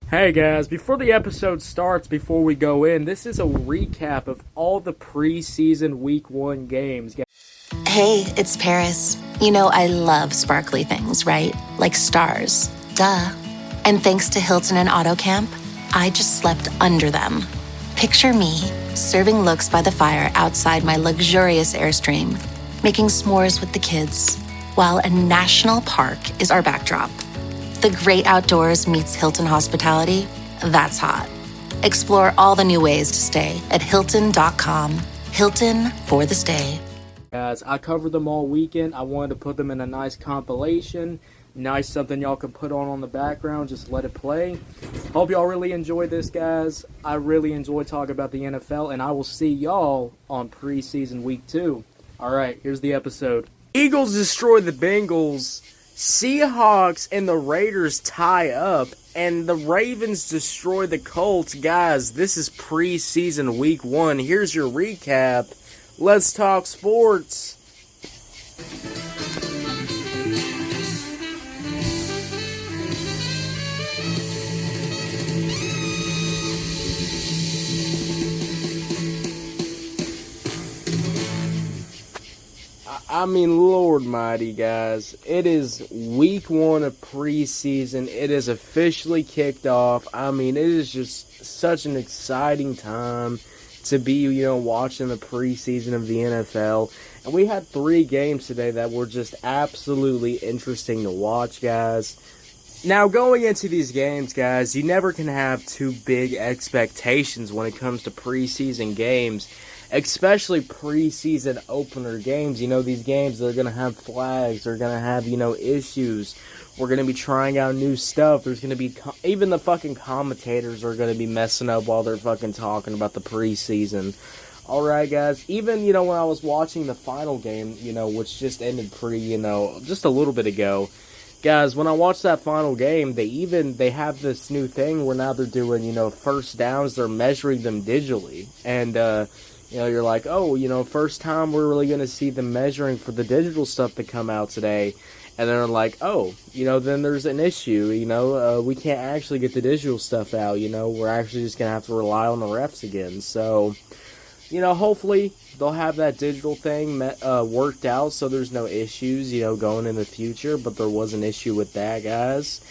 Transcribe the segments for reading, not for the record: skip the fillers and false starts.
Hey guys, before the episode starts, before we go in, this is a recap of all the preseason week 1 games. Hey, it's Paris. You know I love sparkly things, right? Like stars. Duh. And thanks to Hilton and AutoCamp, I just slept under them. Picture me, serving looks by the fire outside my luxurious Airstream, making s'mores with the kids, while a national park is our backdrop. The great outdoors meets Hilton hospitality. That's hot. Explore all the new ways to stay at Hilton.com. Hilton for the stay. Guys, I covered them all weekend. I wanted to put them in a nice compilation. Nice something y'all can put on the background. Just let it play. Hope y'all really enjoyed this, guys. I really enjoy talking about the NFL, and I will see y'all on preseason week 2. Alright, here's the episode. Eagles destroy the Bengals. Seahawks and the Raiders tie up, and the Ravens destroy the Colts. Guys, this is preseason week 1. Here's your recap. Let's talk sports. I mean, Lord mighty, guys. It is week 1 of preseason. It is officially kicked off. I mean, it is just such an exciting time to be, watching the preseason of the NFL. And we had 3 games today that were just absolutely interesting to watch, guys. Now, going into these games, guys, you never can have too big expectations when it comes to preseason games. Especially preseason opener games. These games, they're going to have flags. They're going to have, issues. We're going to be trying out new stuff. There's going to be, even the fucking commentators are going to be messing up while they're fucking talking about the preseason. Alright, guys. Even, when I was watching the final game, which just ended just a little bit ago. Guys, when I watched that final game, they have this new thing where now they're doing, first downs. They're measuring them digitally. And, you're like, oh, first time we're really going to see the measuring for the digital stuff to come out today. And then they're like, oh, then there's an issue, we can't actually get the digital stuff out, we're actually just going to have to rely on the refs again. So, hopefully they'll have that digital thing worked out so there's no issues, going in the future. But there was an issue with that, guys.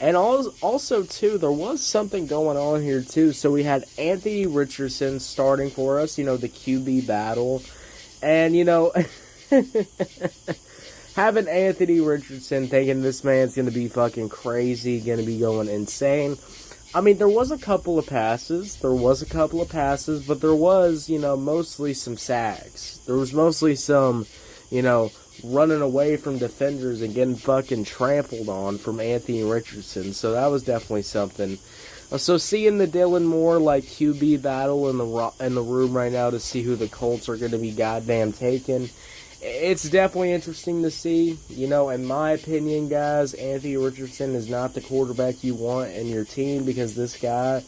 And also, too, there was something going on here, too. So we had Anthony Richardson starting for us, the QB battle. And, having Anthony Richardson thinking this man's going to be fucking crazy, going to be going insane. I mean, there was a couple of passes. But there was, mostly some sacks. There was mostly some, running away from defenders and getting fucking trampled on from Anthony Richardson. So that was definitely something. So seeing the Dylan Moore QB battle in the room right now to see who the Colts are going to be goddamn taking, it's definitely interesting to see. In my opinion, guys, Anthony Richardson is not the quarterback you want in your team because this guy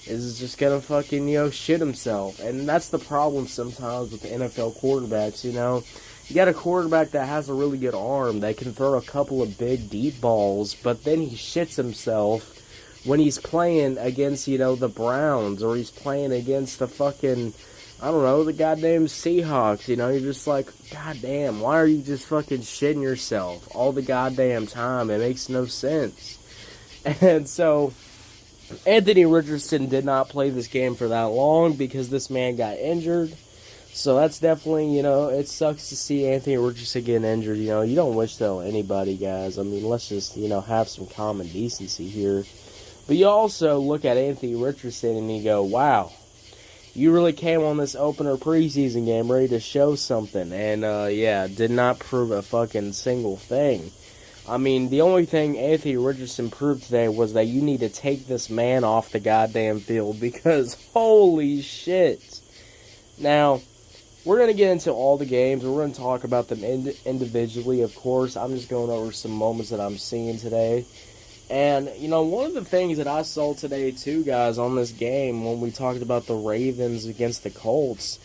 is just gonna fucking shit himself. And that's the problem sometimes with the NFL quarterbacks. You got a quarterback that has a really good arm that can throw a couple of big deep balls, but then he shits himself when he's playing against, the Browns, or he's playing against the fucking, the goddamn Seahawks. You're just like, goddamn, why are you just fucking shitting yourself all the goddamn time? It makes no sense. And so, Anthony Richardson did not play this game for that long because this man got injured. So that's definitely, it sucks to see Anthony Richardson getting injured. You don't wish that on anybody, guys. I mean, let's just, have some common decency here. But you also look at Anthony Richardson and you go, wow, you really came on this opener preseason game ready to show something. And, did not prove a fucking single thing. I mean, the only thing Anthony Richardson proved today was that you need to take this man off the goddamn field because holy shit. Now, we're going to get into all the games. We're going to talk about them individually, of course. I'm just going over some moments that I'm seeing today. And, one of the things that I saw today, too, guys, on this game, when we talked about the Ravens against the Colts,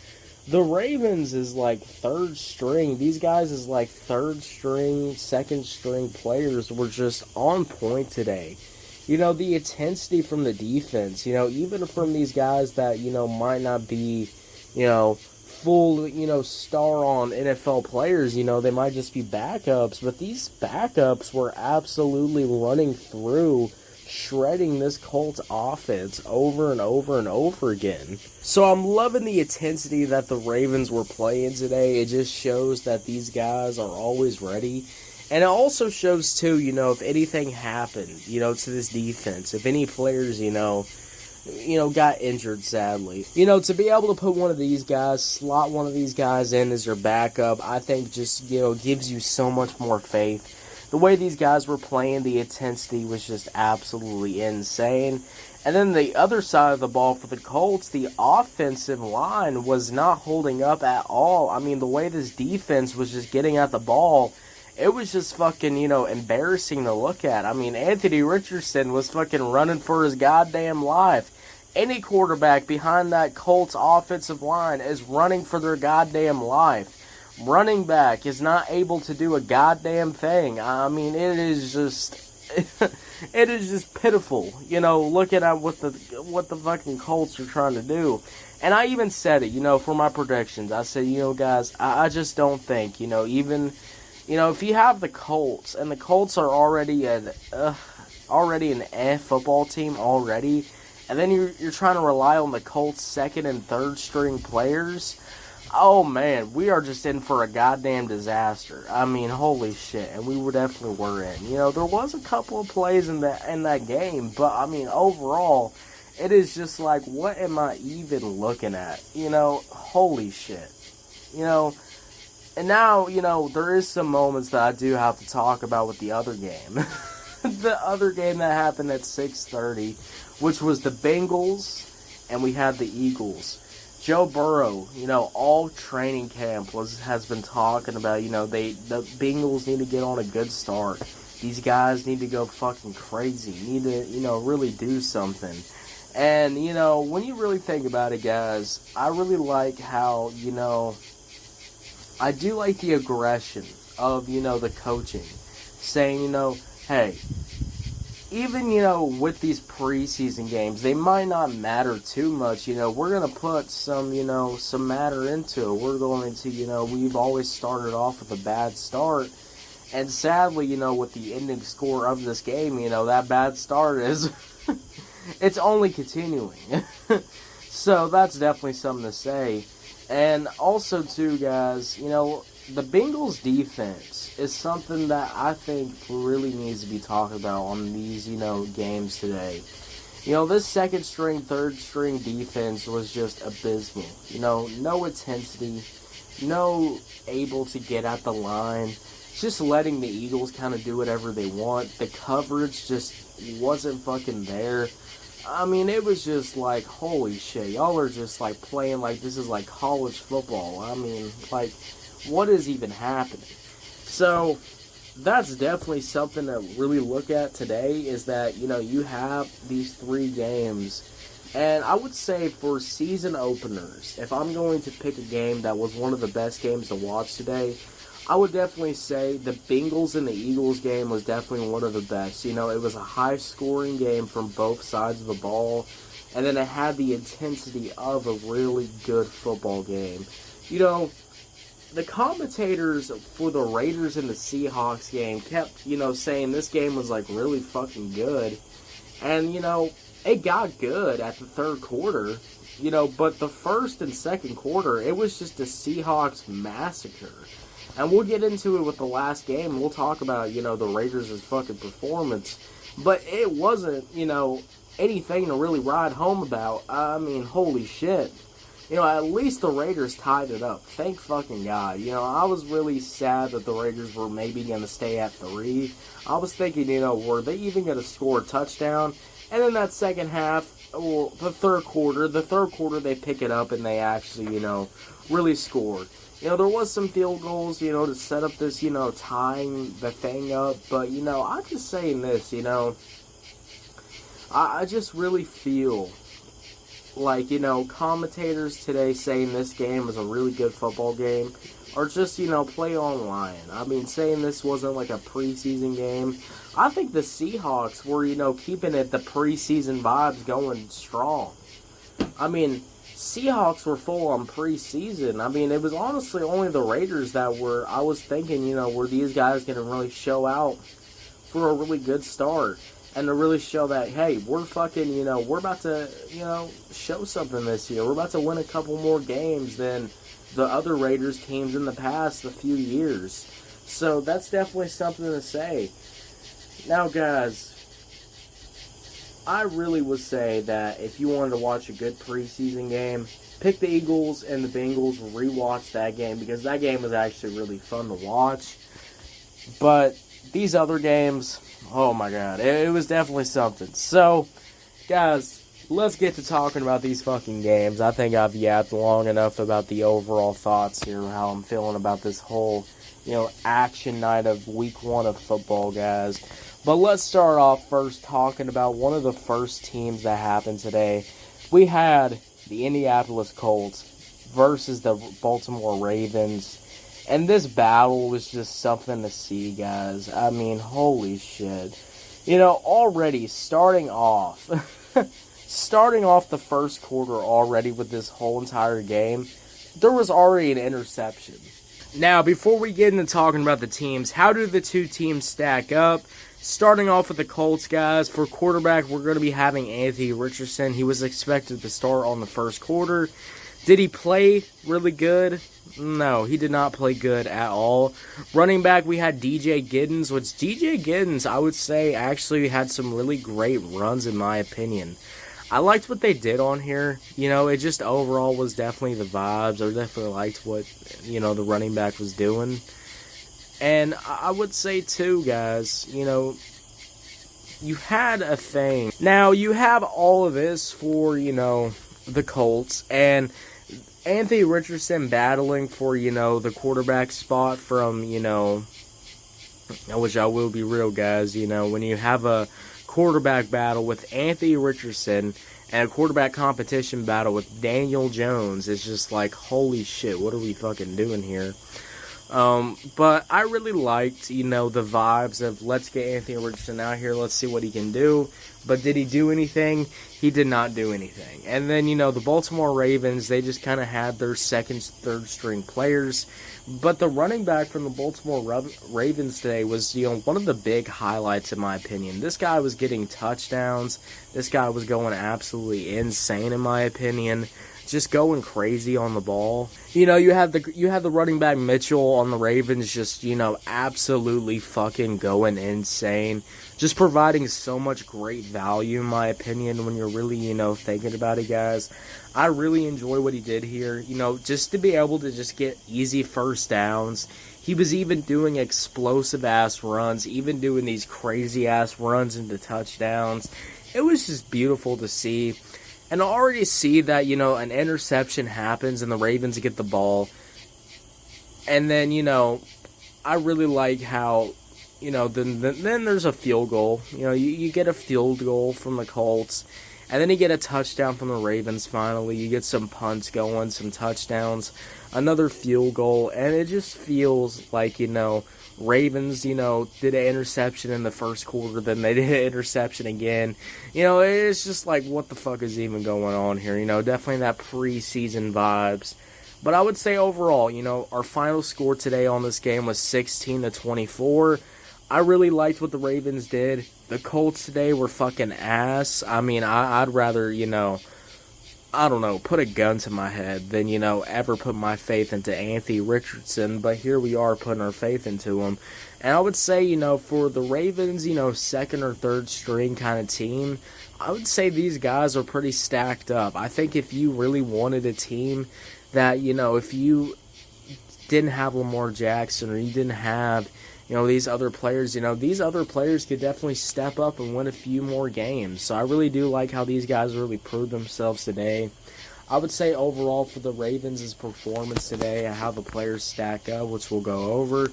the Ravens is like third string. These guys is like third string, second string players were just on point today. The intensity from the defense, even from these guys that, might not be, full, star on NFL players, they might just be backups, but these backups were absolutely running through, shredding this Colts offense over and over and over again. So I'm loving the intensity that the Ravens were playing today. It just shows that these guys are always ready. And it also shows, too, if anything happened, to this defense, if any players, got injured, sadly. To be able to put one of these guys, slot one of these guys in as your backup, I think just, gives you so much more faith. The way these guys were playing, the intensity was just absolutely insane. And then the other side of the ball for the Colts, the offensive line was not holding up at all. I mean, the way this defense was just getting at the ball, it was just fucking, embarrassing to look at. I mean, Anthony Richardson was fucking running for his goddamn life. Any quarterback behind that Colts offensive line is running for their goddamn life. Running back is not able to do a goddamn thing. I mean, it is just it is just pitiful, looking at what the fucking Colts are trying to do. And I even said it, for my predictions. I said, guys, I just don't think, even, if you have the Colts, and the Colts are already an football team already, and then you're trying to rely on the Colts' second and third string players, oh man, we are just in for a goddamn disaster. I mean, holy shit, and we definitely were in. There was a couple of plays in that game, but I mean, overall, it is just like, what am I even looking at? Holy shit. And now, there is some moments that I do have to talk about with the other game. The other game that happened at 6:30, which was the Bengals, and we had the Eagles. Joe Burrow, all training camp has been talking about, the Bengals need to get on a good start. These guys need to go fucking crazy. Need to, really do something. And, when you really think about it, guys, I really like how, I do like the aggression of, the coaching. Saying, hey, even, with these preseason games, they might not matter too much. We're going to put some matter into it. We're going to, we've always started off with a bad start. And sadly, with the ending score of this game, that bad start is, it's only continuing. So that's definitely something to say. And also, too, guys, the Bengals defense is something that I think really needs to be talked about on these, games today. This second string, third string defense was just abysmal. No intensity, no able to get at the line, just letting the Eagles kind of do whatever they want. The coverage just wasn't fucking there. I mean, it was just like, holy shit, y'all are just like playing like this is like college football. I mean, like, what is even happening? So, that's definitely something to really look at today, is that, you have these 3 games. And I would say for season openers, if I'm going to pick a game that was one of the best games to watch today, I would definitely say the Bengals and the Eagles game was definitely one of the best. It was a high-scoring game from both sides of the ball, and then it had the intensity of a really good football game. The commentators for the Raiders and the Seahawks game kept, saying this game was, like, really fucking good. And, it got good at the third quarter, but the first and second quarter, it was just a Seahawks massacre. And we'll get into it with the last game. We'll talk about, the Raiders' fucking performance. But it wasn't, anything to really ride home about. I mean, holy shit. At least the Raiders tied it up. Thank fucking God. I was really sad that the Raiders were maybe going to stay at 3. I was thinking, were they even going to score a touchdown? And then that second half, well, the third quarter they pick it up and they actually, really scored. There was some field goals, to set up this, tying the thing up. But, I'm just saying this, I just really feel like, commentators today saying this game is a really good football game are just, play on lying. I mean, saying this wasn't like a preseason game I think the Seahawks were, keeping it the preseason vibes going strong. I mean, Seahawks were full on preseason. I mean, it was honestly only the Raiders that were, I was thinking, were these guys going to really show out for a really good start and to really show that, hey, we're fucking, we're about to, show something this year. We're about to win a couple more games than the other Raiders teams in the past a few years. So that's definitely something to say. Now, guys, I really would say that if you wanted to watch a good preseason game, pick the Eagles and the Bengals, rewatch that game, because that game was actually really fun to watch. But these other games, oh my god, it was definitely something. So, guys, let's get to talking about these fucking games. I think I've yapped long enough about the overall thoughts here, how I'm feeling about this whole, action night of week 1 of football, guys. But let's start off first talking about one of the first teams that happened today. We had the Indianapolis Colts versus the Baltimore Ravens. And this battle was just something to see, guys. I mean, holy shit. Already starting off the first quarter already with this whole entire game, there was already an interception. Now, before we get into talking about the teams, how do the two teams stack up? Starting off with the Colts, guys. For quarterback, we're going to be having Anthony Richardson. He was expected to start on the first quarter. Did he play really good? No, he did not play good at all. Running back, we had DJ Giddens, which DJ Giddens, I would say, actually had some really great runs, in my opinion. I liked what they did on here. It just overall was definitely the vibes. I definitely liked what, the running back was doing. And I would say, too, guys, you had a thing. Now, you have all of this for, the Colts. And Anthony Richardson battling for, the quarterback spot from, which I will be real, guys, when you have a quarterback battle with Anthony Richardson and a quarterback competition battle with Daniel Jones, it's just like, holy shit, what are we fucking doing here? But I really liked, the vibes of let's get Anthony Richardson out here, let's see what he can do. But did he do anything? He did not do anything. And then, the Baltimore Ravens, they just kind of had their second, third string players. But the running back from the Baltimore Ravens today was, one of the big highlights in my opinion. This guy was getting touchdowns. This guy was going absolutely insane in my opinion. Just going crazy on the ball. You had the running back Mitchell on the Ravens just, absolutely fucking going insane. Just providing so much great value, in my opinion, when you're really, thinking about it, guys. I really enjoy what he did here. Just to be able to just get easy first downs. He was even doing explosive-ass runs, even doing these crazy-ass runs into touchdowns. It was just beautiful to see. And I already see that, an interception happens and the Ravens get the ball. And then, I really like how, then there's a field goal. You get a field goal from the Colts. And then you get a touchdown from the Ravens finally. You get some punts going, some touchdowns, another field goal. And it just feels like, Ravens, did an interception in the first quarter, then they did an interception again. It's just like, what the fuck is even going on here? Definitely that preseason vibes. But I would say overall, our final score today on this game was 16-24. I really liked what the Ravens did. The Colts today were fucking ass. I mean, I'd rather, I don't know, put a gun to my head than, ever put my faith into Anthony Richardson. But here we are putting our faith into him. And I would say, for the Ravens, second or third string kind of team, I would say these guys are pretty stacked up. I think if you really wanted a team that, if you didn't have Lamar Jackson or you didn't have, these other players, these other players could definitely step up and win a few more games. So I really do like how these guys really proved themselves today. I would say overall for the Ravens' performance today and how the players stack up, which we'll go over.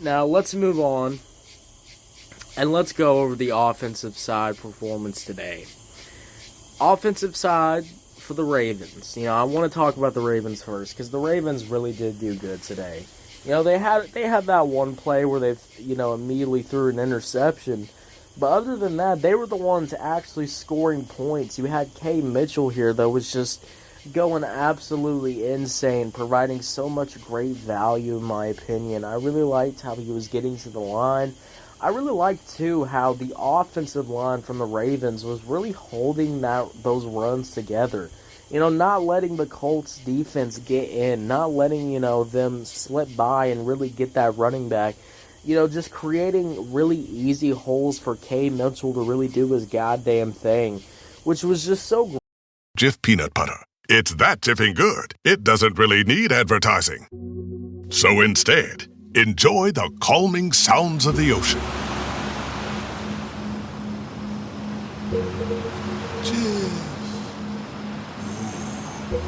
Now let's move on and let's go over the offensive side performance today. Offensive side for the Ravens. I want to talk about the Ravens first because the Ravens really did do good today. They had that one play where they, immediately threw an interception. But other than that, they were the ones actually scoring points. You had K. Mitchell here, though, was just going absolutely insane, providing so much great value, in my opinion. I really liked how he was getting to the line. I really liked, too, how the offensive line from the Ravens was really holding those runs together. Not letting the Colts defense get in, not letting, them slip by and really get that running back. Just creating really easy holes for K. Mitchell to really do his goddamn thing, which was just so great. Jif peanut butter. It's that jiffing good, it doesn't really need advertising. So instead, enjoy the calming sounds of the ocean. Jif. Ooh,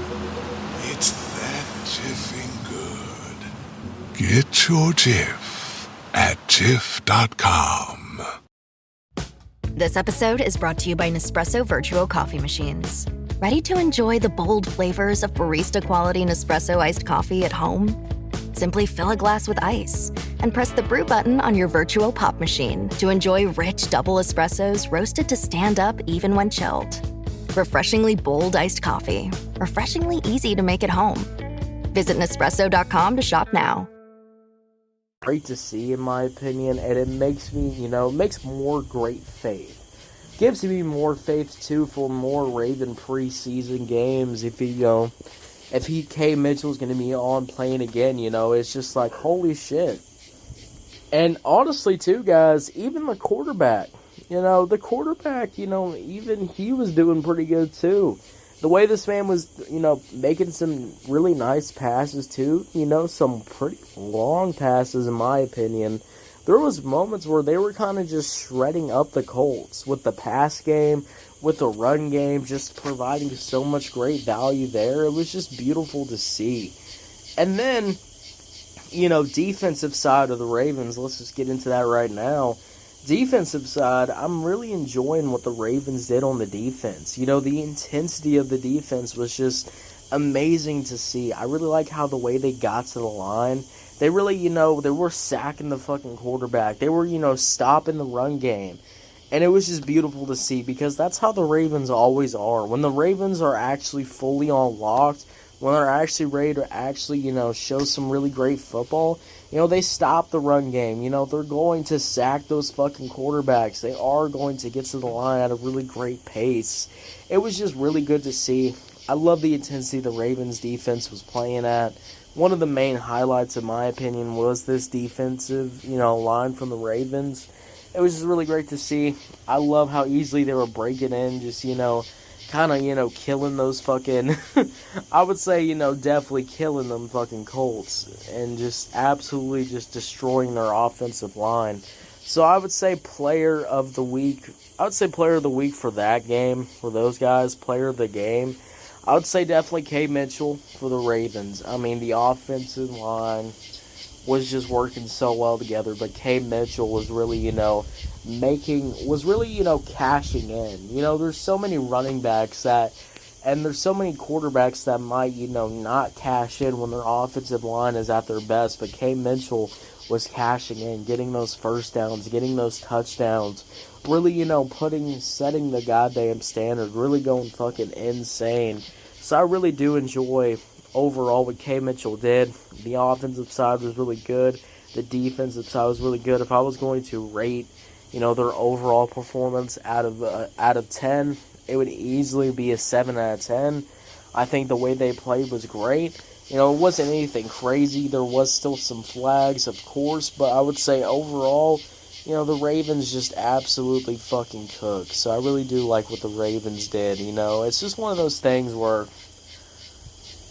it's that jiffing good. Get your Jif at Jif.com. This episode is brought to you by Nespresso Virtual Coffee Machines. Ready to enjoy the bold flavors of barista-quality Nespresso iced coffee at home? Simply fill a glass with ice and press the brew button on your virtual pop machine to enjoy rich double espressos roasted to stand up even when chilled. Refreshingly bold iced coffee. Refreshingly easy to make at home. Visit Nespresso.com to shop now. Great to see, in my opinion, and it makes me, makes more great faith. Gives me more faith, too, for more Raven preseason games. If K. Mitchell's going to be on playing again, it's just like, holy shit. And honestly, too, guys, even the quarterback, even he was doing pretty good, too. The way this man was, making some really nice passes, too, some pretty long passes, in my opinion. There was moments where they were kind of just shredding up the Colts with the pass game, with the run game, just providing so much great value there. It was just beautiful to see. And then, defensive side of the Ravens, let's just get into that right now. Defensive side, I'm really enjoying what the Ravens did on the defense. The intensity of the defense was just amazing to see. I really like how the way they got to the line. They really, they were sacking the fucking quarterback. They were, stopping the run game. And it was just beautiful to see because that's how the Ravens always are. When the Ravens are actually fully unlocked, when they're actually ready to actually, show some really great football, they stop the run game. They're going to sack those fucking quarterbacks. They are going to get to the line at a really great pace. It was just really good to see. I love the intensity the Ravens defense was playing at. One of the main highlights, in my opinion, was this defensive, line from the Ravens. It was just really great to see. I love how easily they were breaking in, just, kind of, killing those fucking, I would say, definitely killing them fucking Colts and just absolutely just destroying their offensive line. So I would say player of the week. I would say player of the week for that game, for those guys, player of the game. I would say definitely K. Mitchell for the Ravens. I mean, the offensive line was just working so well together, but K. Mitchell was really, cashing in. There's so many running backs and there's so many quarterbacks that might, not cash in when their offensive line is at their best, but K. Mitchell was cashing in, getting those first downs, getting those touchdowns, really, setting the goddamn standard, really going fucking insane. So I really do enjoy overall what K. Mitchell did. The offensive side was really good. The defensive side was really good. If I was going to rate, their overall performance out of 10, it would easily be a 7 out of 10. I think the way they played was great. It wasn't anything crazy. There was still some flags, of course, but I would say overall, the Ravens just absolutely fucking cooked. So I really do like what the Ravens did. It's just one of those things where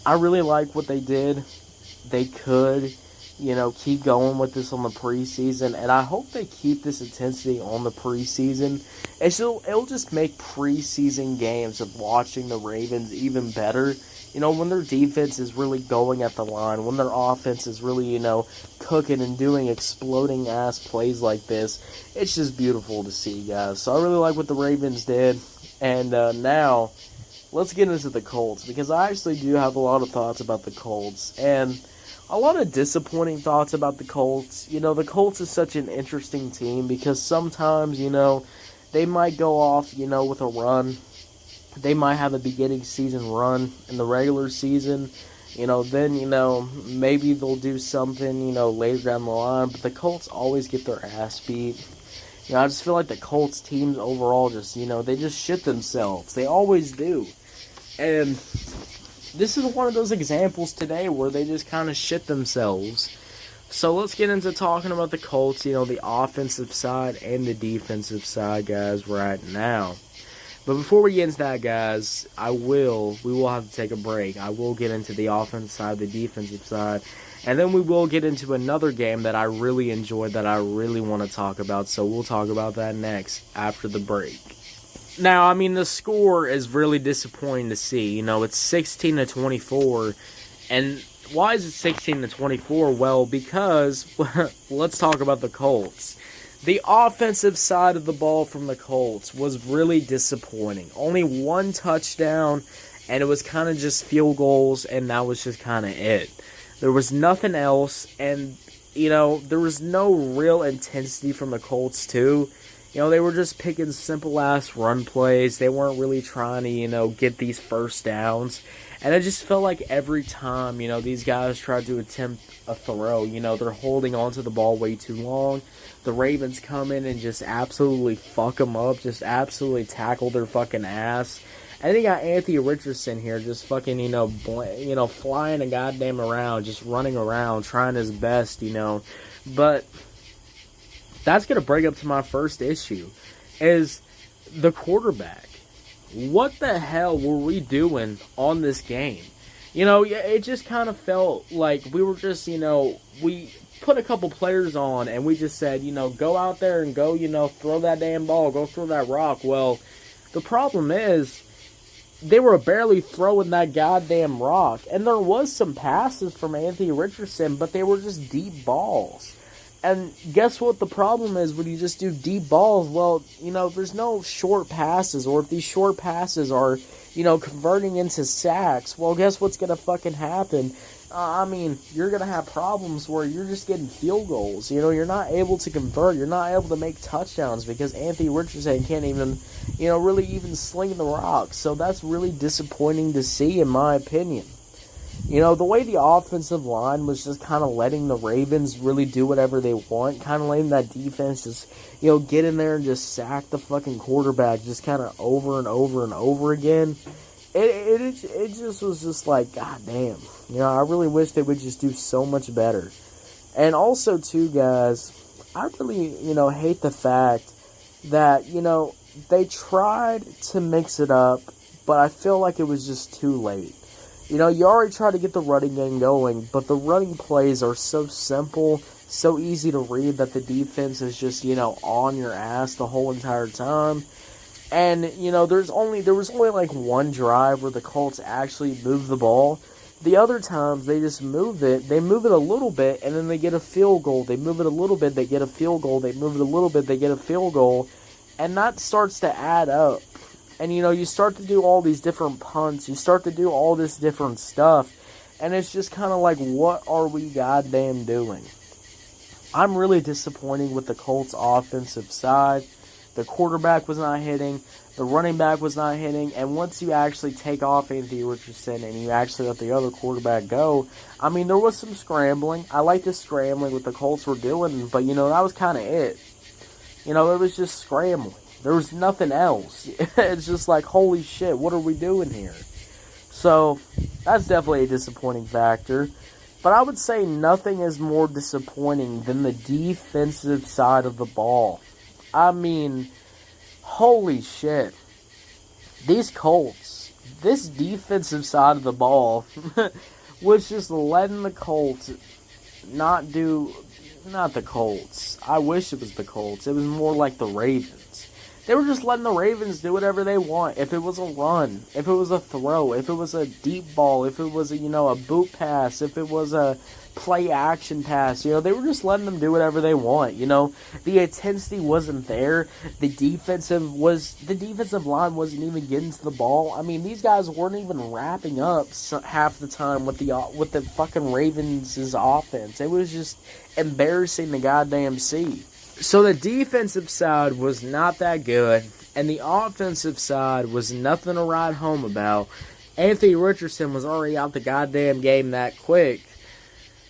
I really like what they did. They could, keep going with this on the preseason, and I hope they keep this intensity on the preseason. It'll just make preseason games of watching the Ravens even better. When their defense is really going at the line, when their offense is really, cooking and doing exploding-ass plays like this, it's just beautiful to see, guys. So I really like what the Ravens did. And now, let's get into the Colts, because I actually do have a lot of thoughts about the Colts. And a lot of disappointing thoughts about the Colts. You know, the Colts is such an interesting team because sometimes, you know, they might go off, you know, with a run. They might have a beginning season run in the regular season. You know, then, you know, maybe they'll do something, you know, later down the line. But the Colts always get their ass beat. You know, I just feel like the Colts teams overall just, you know, they just shit themselves. They always do. And this is one of those examples today where they just kind of shit themselves. So let's get into talking about the Colts, you know, the offensive side and the defensive side, guys, right now. But before we get into that, guys, we will have to take a break. I will get into the offensive side, the defensive side, and then we will get into another game that I really enjoyed that I really want to talk about. So we'll talk about that next after the break. Now, I mean, the score is really disappointing to see. You know, it's 16-24, and why is it 16-24? Well, because let's talk about the Colts. The offensive side of the ball from the Colts was really disappointing. Only one touchdown, and it was kind of just field goals, and that was just kind of it. There was nothing else, and, you know, there was no real intensity from the Colts, too. You know, they were just picking simple-ass run plays. They weren't really trying to, you know, get these first downs. And it just felt like every time, you know, these guys tried to attempt a throw, you know, they're holding onto the ball way too long. The Ravens come in and just absolutely fuck them up, just absolutely tackle their fucking ass. And they got Anthony Richardson here just fucking, you know, flying a goddamn around, just running around, trying his best, you know. But that's going to bring up to my first issue, is the quarterback. What the hell were we doing on this game? You know, it just kind of felt like we were just, you know, we put a couple players on and we just said, you know, go out there and go, you know, throw that damn ball, go throw that rock. Well, the problem is they were barely throwing that goddamn rock. And there was some passes from Anthony Richardson, but they were just deep balls. And guess what the problem is when you just do deep balls? Well, you know, there's no short passes. Or if these short passes are, you know, converting into sacks, well, guess what's going to fucking happen? I mean, you're going to have problems where you're just getting field goals. You know, you're not able to convert. You're not able to make touchdowns because Anthony Richardson can't even, you know, really even sling the rock. So that's really disappointing to see, in my opinion. You know, the way the offensive line was just kind of letting the Ravens really do whatever they want, kind of letting that defense just, you know, get in there and just sack the fucking quarterback just kind of over and over and over again. It just was just like, god damn. You know, I really wish they would just do so much better. And also, too, guys, I really, you know, hate the fact that, you know, they tried to mix it up, but I feel like it was just too late. You know, you already try to get the running game going, but the running plays are so simple, so easy to read that the defense is just, you know, on your ass the whole entire time. And, you know, there was only like one drive where the Colts actually moved the ball. The other times, they just move it. They move it a little bit, and then they get a field goal. They move it a little bit, they get a field goal. They move it a little bit, they get a field goal. And that starts to add up. And, you know, you start to do all these different punts. You start to do all this different stuff. And it's just kind of like, what are we goddamn doing? I'm really disappointed with the Colts offensive side. The quarterback was not hitting. The running back was not hitting. And once you actually take off Anthony Richardson and you actually let the other quarterback go, I mean, there was some scrambling. I like the scrambling what the Colts were doing. But, you know, that was kind of it. You know, it was just scrambling. There was nothing else. It's just like, holy shit, what are we doing here? So, that's definitely a disappointing factor. But I would say nothing is more disappointing than the defensive side of the ball. I mean, holy shit. These Colts, this defensive side of the ball was just letting the Colts not the Colts. I wish it was the Colts. It was more like the Ravens. They were just letting the Ravens do whatever they want. If it was a run, if it was a throw, if it was a deep ball, if it was a, a boot pass, if it was a play action pass, they were just letting them do whatever they want. The intensity wasn't there. The defensive line wasn't even getting to the ball. I mean, these guys weren't even wrapping up half the time with the fucking Ravens' offense. It was just embarrassing to goddamn see. So the defensive side was not that good, and the offensive side was nothing to write home about. Anthony Richardson was already out the goddamn game that quick.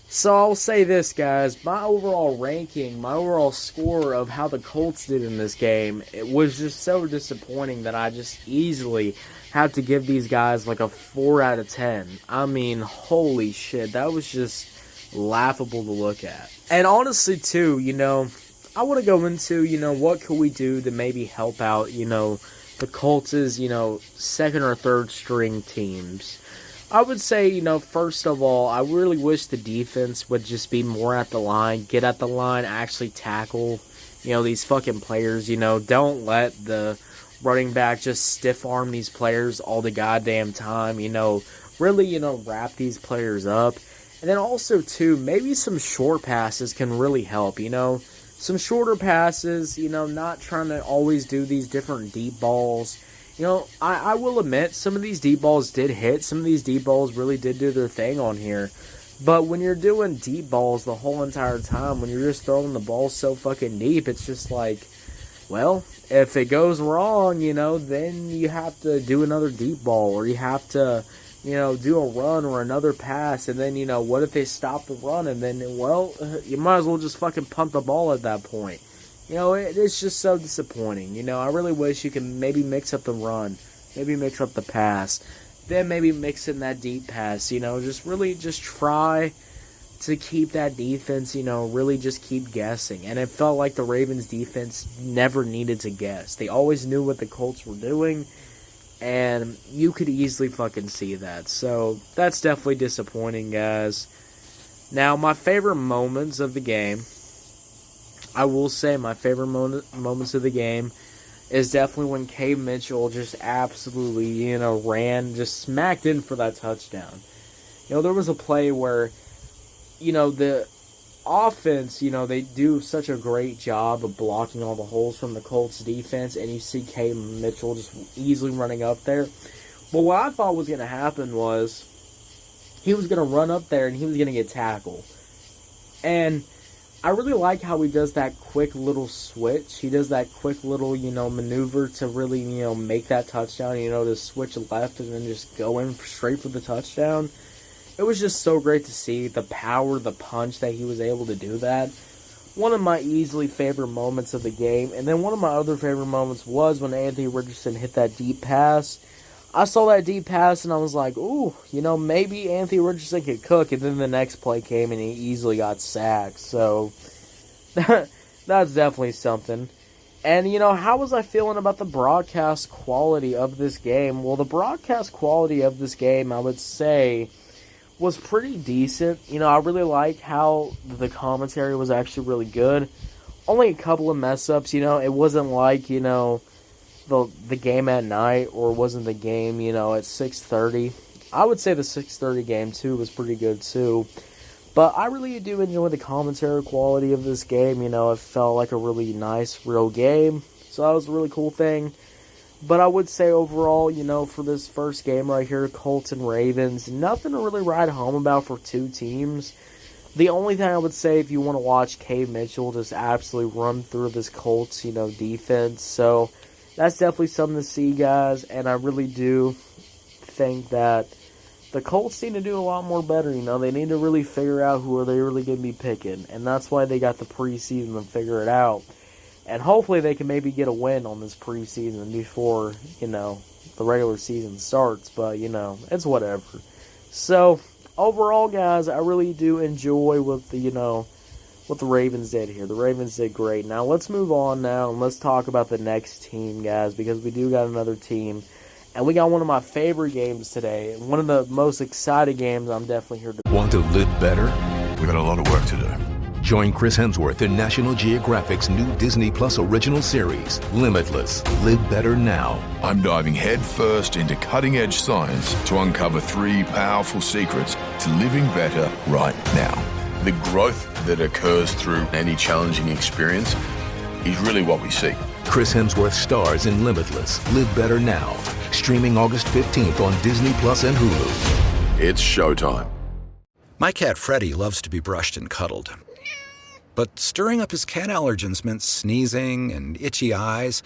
So I'll say this, guys. My overall ranking, my overall score of how the Colts did in this game, it was just so disappointing that I just easily had to give these guys like a 4 out of 10. I mean, holy shit. That was just laughable to look at. And honestly, too, I want to go into, what could we do to maybe help out, the Colts' second or third string teams. I would say, first of all, I really wish the defense would just be more at the line, get at the line, actually tackle, these fucking players, don't let the running back just stiff arm these players all the goddamn time, really, wrap these players up. And then also, too, maybe some short passes can really help, Some shorter passes, not trying to always do these different deep balls. I will admit, some of these deep balls did hit. Some of these deep balls really did do their thing on here. But when you're doing deep balls the whole entire time, when you're just throwing the ball so fucking deep, it's just like, well, if it goes wrong, then you have to do another deep ball. Or you have to, do a run or another pass. And then, what if they stop the run? And then, well, you might as well just fucking pump the ball at that point. It's just so disappointing. I really wish you could maybe mix up the run, maybe mix up the pass, then maybe mix in that deep pass, just try to keep that defense, really just keep guessing. And it felt like the Ravens defense never needed to guess. They always knew what the Colts were doing, and you could easily fucking see that. So that's definitely disappointing, guys. Now, my favorite moments of the game, I will say my favorite moments of the game is definitely when Cade Mitchell just absolutely, ran, just smacked in for that touchdown. There was a play where, the offense, they do such a great job of blocking all the holes from the Colts defense, and you see Cade Mitchell just easily running up there. But what I thought was going to happen was he was going to run up there and he was going to get tackled. And I really like how he does that quick little switch. He does that quick little, maneuver to really, make that touchdown, to switch left and then just go in straight for the touchdown. It was just so great to see the power, the punch that he was able to do that. One of my easily favorite moments of the game. And then one of my other favorite moments was when Anthony Richardson hit that deep pass. I saw that deep pass and I was like, ooh, maybe Anthony Richardson could cook. And then the next play came and he easily got sacked. So that's definitely something. And, how was I feeling about the broadcast quality of this game? Well, the broadcast quality of this game, I would say, was pretty decent. I really like how the commentary was actually really good. Only a couple of mess-ups, it wasn't like, the game at night, or wasn't the game, at 6:30. I would say the 6:30 game, too, was pretty good, too. But I really do enjoy the commentary quality of this game. It felt like a really nice, real game. So that was a really cool thing. But I would say overall, for this first game right here, Colts and Ravens, nothing to really write home about for two teams. The only thing I would say, if you want to watch Cade Mitchell just absolutely run through this Colts, defense. So that's definitely something to see, guys. And I really do think that the Colts need to do a lot more better. They need to really figure out who are they really going to be picking. And that's why they got the preseason to figure it out. And hopefully they can maybe get a win on this preseason before, the regular season starts. But, it's whatever. So, overall, guys, I really do enjoy what the Ravens did here. The Ravens did great. Now, let's move on now and let's talk about the next team, guys, because we do got another team. And we got one of my favorite games today. One of the most exciting games I'm definitely here to... Want to live better? We got a lot of work to do. Join Chris Hemsworth in National Geographic's new Disney Plus original series, Limitless. Live better now. I'm diving headfirst into cutting-edge science to uncover 3 powerful secrets to living better right now. The growth that occurs through any challenging experience is really what we seek. Chris Hemsworth stars in Limitless. Live better now. Streaming August 15th on Disney Plus and Hulu. It's showtime. My cat Freddie loves to be brushed and cuddled. But stirring up his cat allergens meant sneezing and itchy eyes.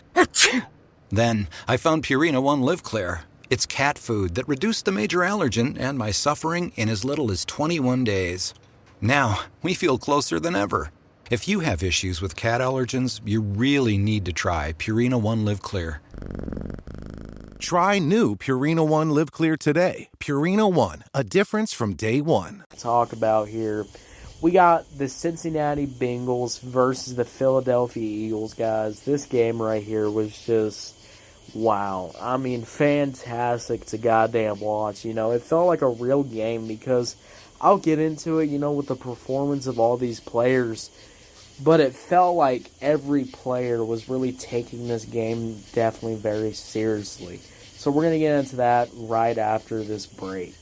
Then I found Purina One Live Clear. It's cat food that reduced the major allergen and my suffering in as little as 21 days. Now, we feel closer than ever. If you have issues with cat allergens, you really need to try Purina One Live Clear. Try new Purina One Live Clear today. Purina One, a difference from day one. Talk about here. We got the Cincinnati Bengals versus the Philadelphia Eagles, guys. This game right here was just, wow. I mean, fantastic to goddamn watch. You know, it felt like a real game because I'll get into it, you know, with the performance of all these players. But it felt like every player was really taking this game definitely very seriously. So we're going to get into that right after this break.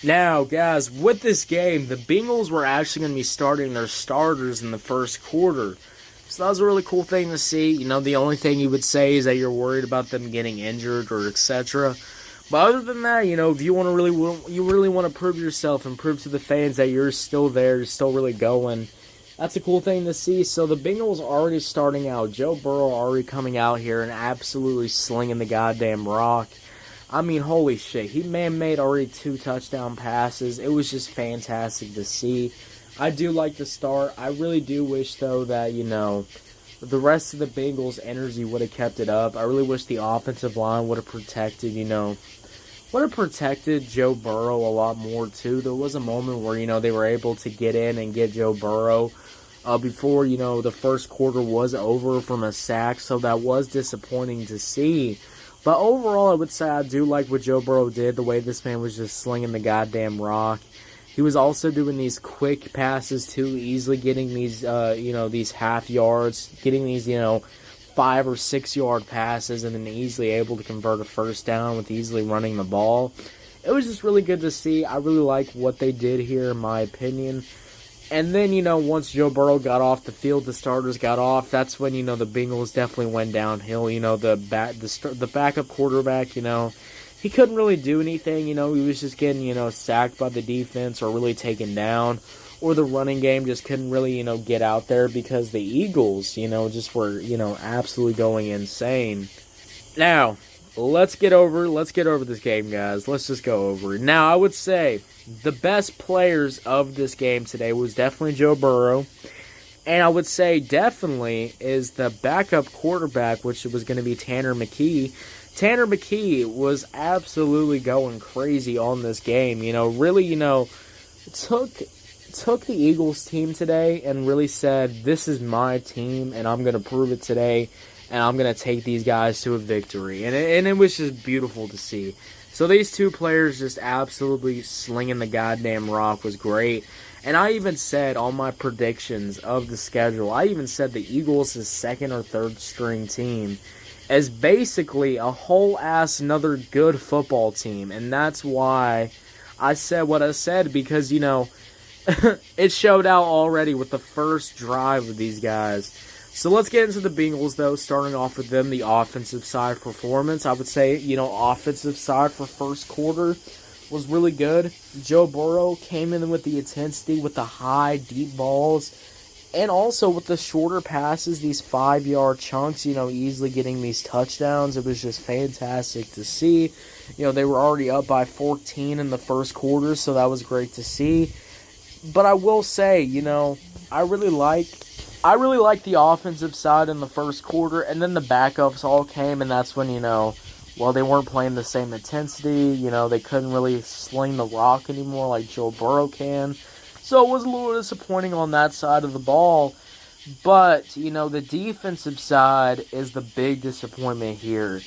Now, guys, with this game, the Bengals were actually going to be starting their starters in the first quarter. So that was a really cool thing to see. You know, the only thing you would say is that you're worried about them getting injured or etc. But other than that, you know, if you really want to prove yourself and prove to the fans that you're still there, you're still really going, that's a cool thing to see. So the Bengals are already starting out. Joe Burrow already coming out here and absolutely slinging the goddamn rock. I mean, holy shit. He made already 2 touchdown passes. It was just fantastic to see. I do like the start. I really do wish, though, that, you know, the rest of the Bengals' energy would have kept it up. I really wish the offensive line would have protected, you know, would have protected Joe Burrow a lot more, too. There was a moment where, you know, they were able to get in and get Joe Burrow before, you know, the first quarter was over from a sack, so that was disappointing to see. But overall, I would say I do like what Joe Burrow did, the way this man was just slinging the goddamn rock. He was also doing these quick passes, too, easily getting these, you know, these half yards, getting these, you know, 5 or 6 yard passes, and then easily able to convert a first down with easily running the ball. It was just really good to see. I really like what they did here, in my opinion. And then, you know, once Joe Burrow got off the field, the starters got off, that's when, you know, the Bengals definitely went downhill. You know, the backup quarterback, you know, he couldn't really do anything. You know, he was just getting, you know, sacked by the defense or really taken down. Or the running game just couldn't really, you know, get out there because the Eagles, you know, just were, you know, absolutely going insane. Now, let's get over this game, guys. Let's just go over it. Now, I would say the best players of this game today was definitely Joe Burrow. And I would say definitely is the backup quarterback, which was going to be Tanner McKee. Tanner McKee was absolutely going crazy on this game. You know, really, you know, took the Eagles team today and really said, this is my team and I'm going to prove it today. And I'm going to take these guys to a victory. And it was just beautiful to see. So these 2 players just absolutely slinging the goddamn rock was great. And I even said on my predictions of the schedule, I even said the Eagles' 2nd or 3rd string team as basically a whole ass another good football team. And that's why I said what I said, because, you know, it showed out already with the first drive of these guys. So let's get into the Bengals, though, starting off with them, the offensive side performance. I would say, you know, offensive side for first quarter was really good. Joe Burrow came in with the intensity, with the high, deep balls, and also with the shorter passes, these 5-yard chunks, you know, easily getting these touchdowns. It was just fantastic to see. You know, they were already up by 14 in the first quarter, so that was great to see. But I will say, you know, I really like the offensive side in the first quarter, and then the backups all came, and that's when, you know, well, they weren't playing the same intensity. You know, they couldn't really sling the rock anymore like Joe Burrow can. So it was a little disappointing on that side of the ball. But, you know, the defensive side is the big disappointment here.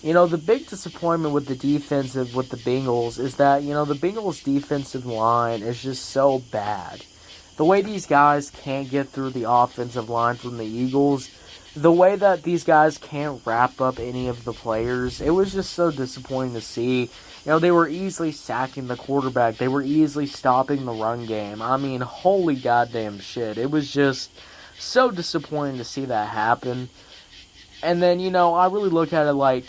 You know, the big disappointment with the defensive, with the Bengals, is that, you know, the Bengals' defensive line is just so bad. the way these guys can't get through the offensive line from the Eagles, the way that these guys can't wrap up any of the players, it was just so disappointing to see. You know, they were easily sacking the quarterback. They were easily stopping the run game. I mean, holy goddamn shit. It was just so disappointing to see that happen. And then, you know, I really look at it like,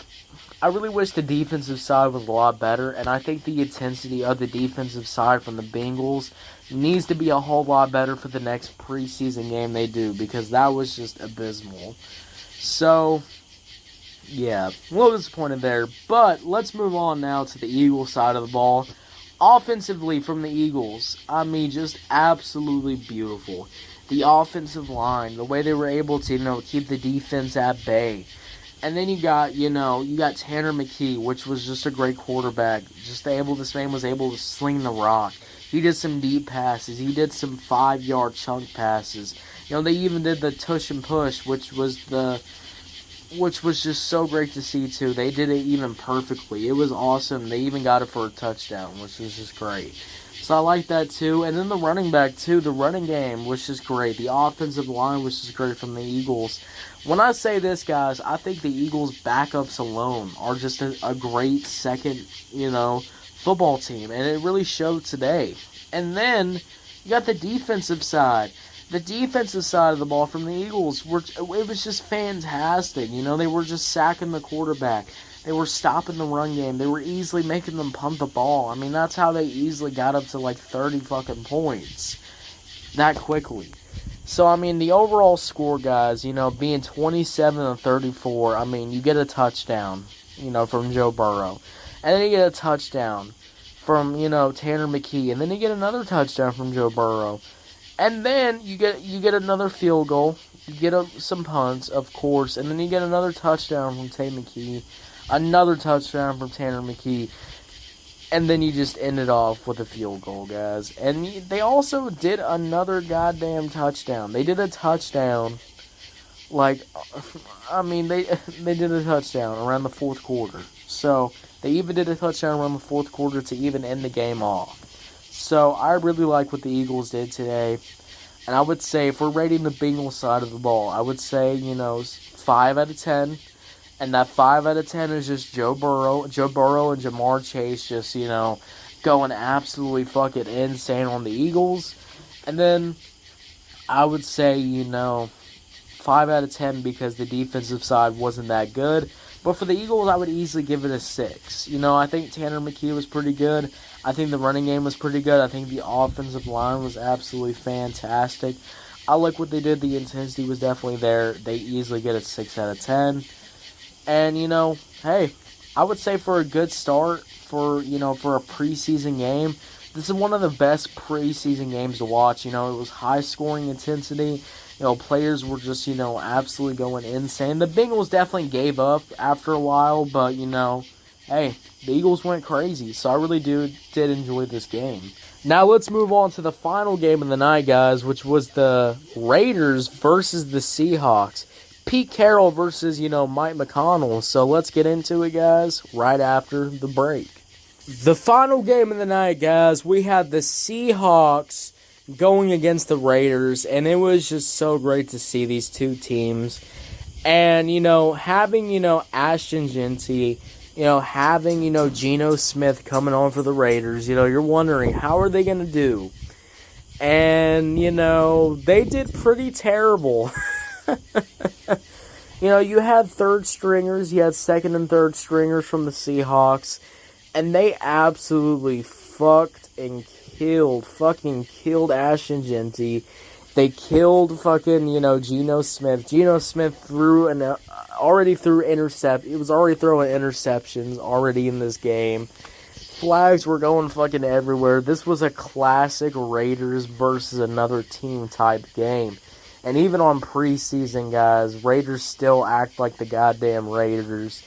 I really wish the defensive side was a lot better, and I think the intensity of the defensive side from the Bengals needs to be a whole lot better for the next preseason game they do, because that was just abysmal. So, yeah, a little disappointed there. But let's move on now to the Eagles side of the ball. Offensively from the Eagles, I mean, just absolutely beautiful. The offensive line, the way they were able to, you know, keep the defense at bay. And then you got Tanner McKee, which was just a great quarterback. This man was able to sling the rock. He did some deep passes. He did some 5-yard chunk passes. You know, they even did the tush and push, which was just so great to see too. They did it even perfectly. It was awesome. They even got it for a touchdown, which was just great. So I like that too. And then the running back too, the running game was just great. The offensive line was just great from the Eagles. When I say this, guys, I think the Eagles' backups alone are just a great second, you know, football team. And it really showed today. And then you got the defensive side. The defensive side of the ball from the Eagles, it was just fantastic. You know, they were just sacking the quarterback. They were stopping the run game. They were easily making them pump the ball. I mean, that's how they easily got up to like 30 fucking points that quickly. So, I mean, the overall score, guys, you know, being 27-34, I mean, you get a touchdown, you know, from Joe Burrow. And then you get a touchdown from, you know, Tanner McKee. And then you get another touchdown from Joe Burrow. And then you get another field goal. You get some punts, of course. And then you get another touchdown from Tay McKee. Another touchdown from Tanner McKee. And then you just end it off with a field goal, guys. And they also did another goddamn touchdown. They did a touchdown, like, I mean, they did a touchdown around the fourth quarter. So, they even did a touchdown around the fourth quarter to even end the game off. So, I really like what the Eagles did today. And I would say, if we're rating the Bengals side of the ball, I would say, you know, 5 out of 10. And that 5 out of 10 is just Joe Burrow and Jamar Chase just, you know, going absolutely fucking insane on the Eagles. And then I would say, you know, 5 out of 10 because the defensive side wasn't that good. But for the Eagles, I would easily give it a 6. You know, I think Tanner McKee was pretty good. I think the running game was pretty good. I think the offensive line was absolutely fantastic. I like what they did. The intensity was definitely there. They easily get a 6 out of 10. And, you know, hey, I would say for a good start for a preseason game, this is one of the best preseason games to watch. You know, it was high scoring intensity. You know, players were just, you know, absolutely going insane. The Bengals definitely gave up after a while, but, you know, hey, the Eagles went crazy. So I really did enjoy this game. Now let's move on to the final game of the night, guys, which was the Raiders versus the Seahawks. Pete Carroll versus, you know, Mike McConnell. So let's get into it, guys, right after the break. The final game of the night, guys, we had the Seahawks going against the Raiders, and it was just so great to see these two teams. And, you know, having, you know, Ashton Genty, you know, having, you know, Geno Smith coming on for the Raiders, you know, you're wondering, how are they going to do? And, you know, they did pretty terrible. You know, you had third stringers, you had second and third stringers from the Seahawks, and they absolutely fucking killed Ashton Genty. They killed fucking, you know, Geno Smith. Geno Smith already threw interceptions already in this game. Flags were going fucking everywhere. This was a classic Raiders versus another team type game. And even on preseason, guys, Raiders still act like the goddamn Raiders.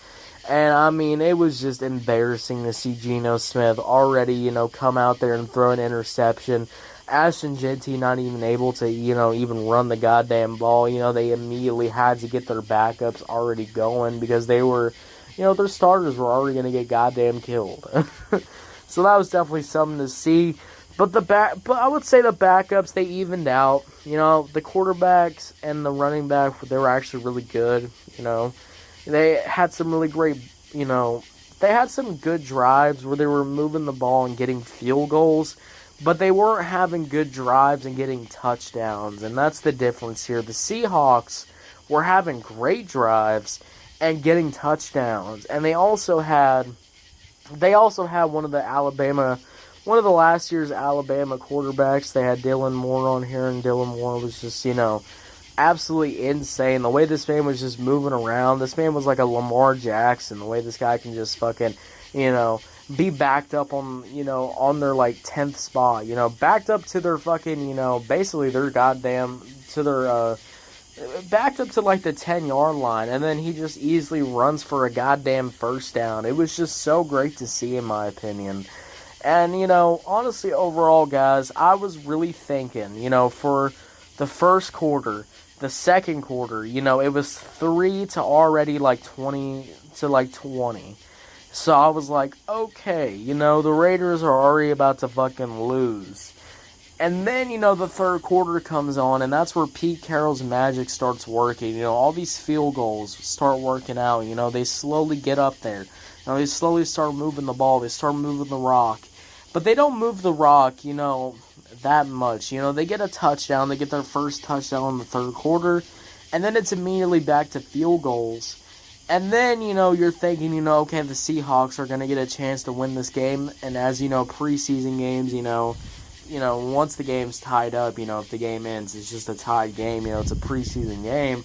And, I mean, it was just embarrassing to see Geno Smith already, you know, come out there and throw an interception. Ashton Genty not even able to, you know, even run the goddamn ball. You know, they immediately had to get their backups already going because they were, you know, their starters were already going to get goddamn killed. So that was definitely something to see. But I would say the backups, they evened out. You know, the quarterbacks and the running back, they were actually really good. You know, they had some really great, you know, they had some good drives where they were moving the ball and getting field goals, but they weren't having good drives and getting touchdowns, and that's the difference here. The Seahawks were having great drives and getting touchdowns, and they also had one of the last year's Alabama quarterbacks. They had Dylan Moore on here, and Dylan Moore was just, you know, absolutely insane. The way this man was just moving around. This man was like a Lamar Jackson. The way this guy can just fucking, you know, be backed up on, you know, on their like 10th spot, you know, backed up to their fucking, you know, basically their goddamn, to their, backed up to like the 10-yard line, and then he just easily runs for a goddamn first down. It was just so great to see, in my opinion. And, you know, honestly, overall, guys, I was really thinking, you know, for the first quarter, the second quarter, you know, it was 3 to already like 20 to like 20. So I was like, okay, you know, the Raiders are already about to fucking lose. And then, you know, the third quarter comes on, and that's where Pete Carroll's magic starts working. You know, all these field goals start working out. You know, they slowly get up there. You know, they slowly start moving the ball. They start moving the rock. But they don't move the rock, you know, that much. You know, they get a touchdown. They get their first touchdown in the third quarter. And then it's immediately back to field goals. And then, you know, you're thinking, you know, okay, the Seahawks are going to get a chance to win this game. And as you know, preseason games, you know, once the game's tied up, you know, if the game ends, it's just a tied game. You know, it's a preseason game.